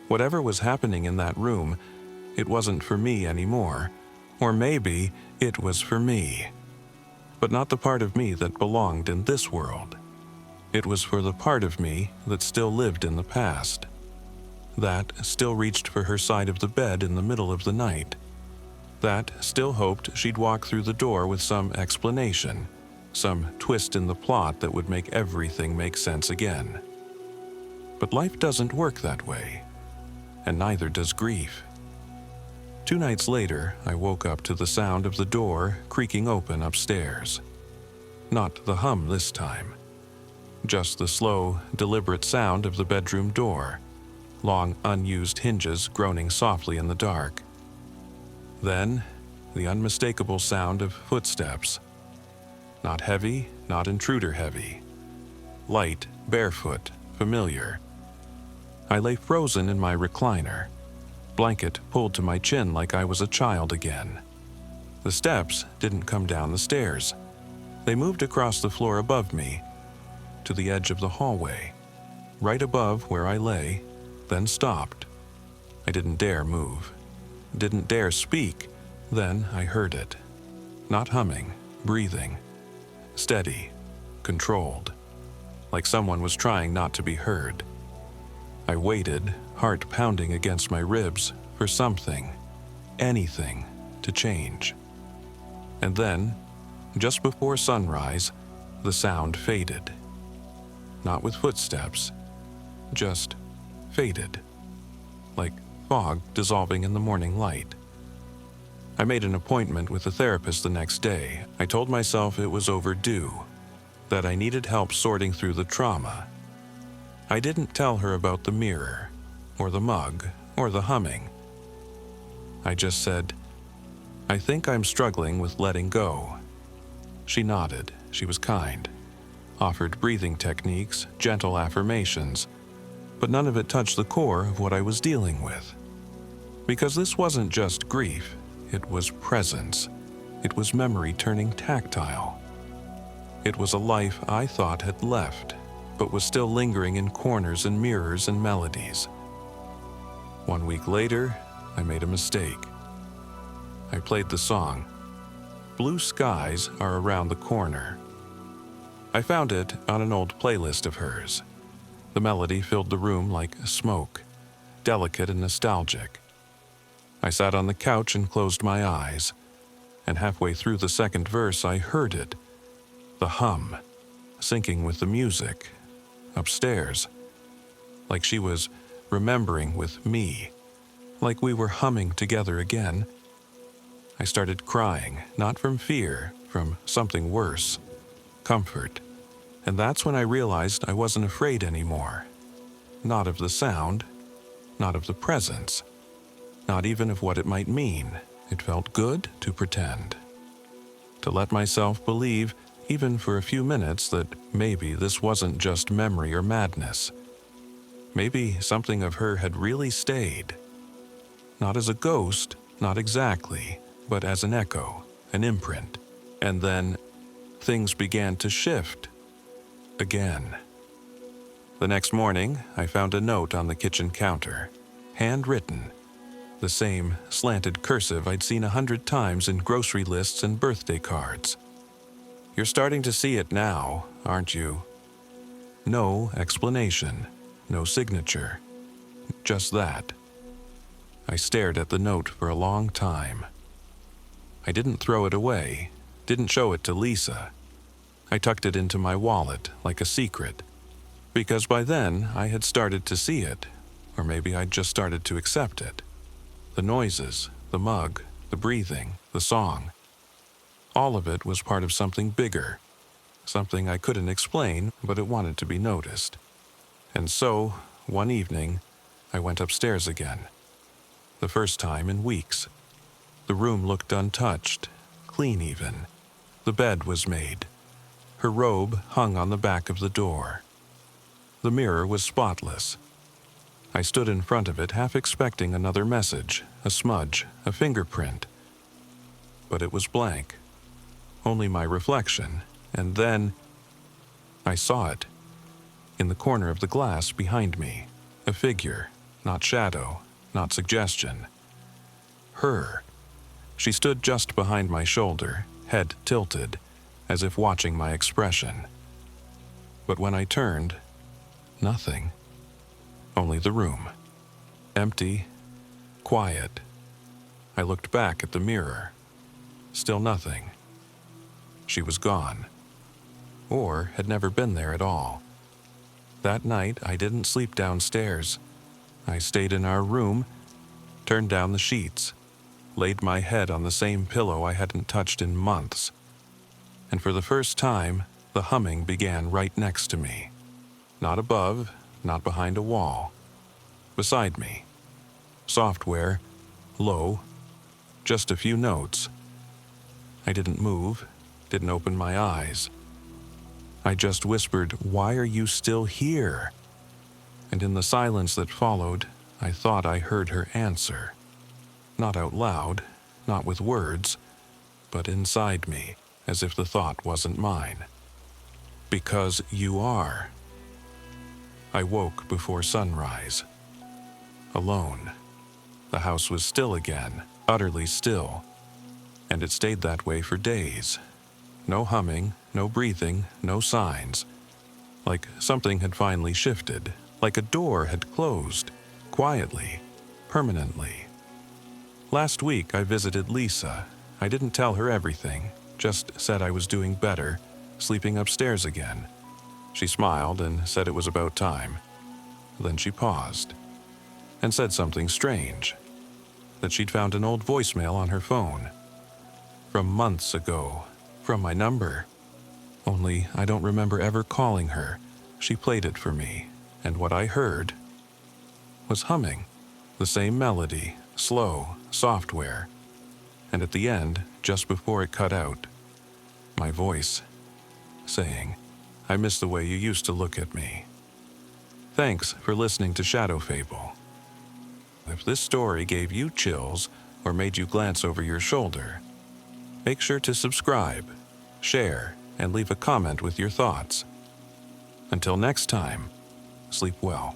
Whatever was happening in that room, it wasn't for me anymore. Or maybe it was for me. But not the part of me that belonged in this world. It was for the part of me that still lived in the past. That still reached for her side of the bed in the middle of the night. That still hoped she'd walk through the door with some explanation, some twist in the plot that would make everything make sense again. But life doesn't work that way, and neither does grief. 2 nights later, I woke up to the sound of the door creaking open upstairs. Not the hum this time. Just the slow, deliberate sound of the bedroom door, long unused hinges groaning softly in the dark. Then, the unmistakable sound of footsteps. Not heavy, not intruder heavy. Light, barefoot, familiar. I lay frozen in my recliner, blanket pulled to my chin like I was a child again. The steps didn't come down the stairs. They moved across the floor above me, to the edge of the hallway, right above where I lay, then stopped. I didn't dare move, didn't dare speak. Then I heard it. Not humming, breathing. Steady, controlled, like someone was trying not to be heard. I waited, heart pounding against my ribs, for something, anything, to change. And then, just before sunrise, the sound faded. Not with footsteps, just faded, like fog dissolving in the morning light. I made an appointment with a therapist the next day. I told myself it was overdue, that I needed help sorting through the trauma. I didn't tell her about the mirror, or the mug, or the humming. I just said, "I think I'm struggling with letting go." She nodded. She was kind. Offered breathing techniques, gentle affirmations, but none of it touched the core of what I was dealing with. Because this wasn't just grief, it was presence. It was memory turning tactile. It was a life I thought had left, but was still lingering in corners and mirrors and melodies. 1 week later, I made a mistake. I played the song, "Blue Skies Are Around the Corner." I found it on an old playlist of hers. The melody filled the room like smoke, delicate and nostalgic. I sat on the couch and closed my eyes, and halfway through the second verse I heard it, the hum, syncing with the music, upstairs, like she was remembering with me, like we were humming together again. I started crying, not from fear, from something worse, comfort. And that's when I realized I wasn't afraid anymore. Not of the sound, not of the presence, not even of what it might mean. It felt good to pretend, to let myself believe, even for a few minutes, that maybe this wasn't just memory or madness. Maybe something of her had really stayed. Not as a ghost, not exactly, but as an echo, an imprint. And then things began to shift again. The next morning, I found a note on the kitchen counter, handwritten, the same slanted cursive I'd seen 100 times in grocery lists and birthday cards. "You're starting to see it now, aren't you?" No explanation, no signature, just that. I stared at the note for a long time. I didn't throw it away, didn't show it to Lisa. I tucked it into my wallet like a secret, because by then I had started to see it, or maybe I'd just started to accept it. The noises, the mug, the breathing, the song. All of it was part of something bigger, something I couldn't explain, but it wanted to be noticed. And so, one evening, I went upstairs again. The first time in weeks. The room looked untouched, clean even. The bed was made. Her robe hung on the back of the door. The mirror was spotless. I stood in front of it, half expecting another message, a smudge, a fingerprint. But it was blank. Only my reflection, and then I saw it. In the corner of the glass behind me, a figure, not shadow, not suggestion. Her. She stood just behind my shoulder, head tilted, as if watching my expression. But when I turned, nothing. Only the room. Empty, quiet. I looked back at the mirror. Still nothing. She was gone. Or had never been there at all. That night, I didn't sleep downstairs. I stayed in our room, turned down the sheets, laid my head on the same pillow I hadn't touched in months. And for the first time, the humming began right next to me. Not above, not behind a wall. Beside me. Software, low, just a few notes. I didn't move, didn't open my eyes. I just whispered, "Why are you still here?" And in the silence that followed, I thought I heard her answer. Not out loud, not with words, but inside me, as if the thought wasn't mine. "Because you are." I woke before sunrise. Alone. The house was still again, utterly still. And it stayed that way for days. No humming, no breathing, no signs. Like something had finally shifted, like a door had closed, quietly, permanently. Last week I visited Lisa. I didn't tell her everything, just said I was doing better, sleeping upstairs again. She smiled and said it was about time. Then she paused and said something strange, that she'd found an old voicemail on her phone. From months ago, from my number. Only I don't remember ever calling her. She played it for me, and what I heard was humming, the same melody, slow, software. And at the end, just before it cut out, my voice saying, "I miss the way you used to look at me." Thanks for listening to Shadow Fable. If this story gave you chills or made you glance over your shoulder, make sure to subscribe, share, and leave a comment with your thoughts. Until next time, sleep well.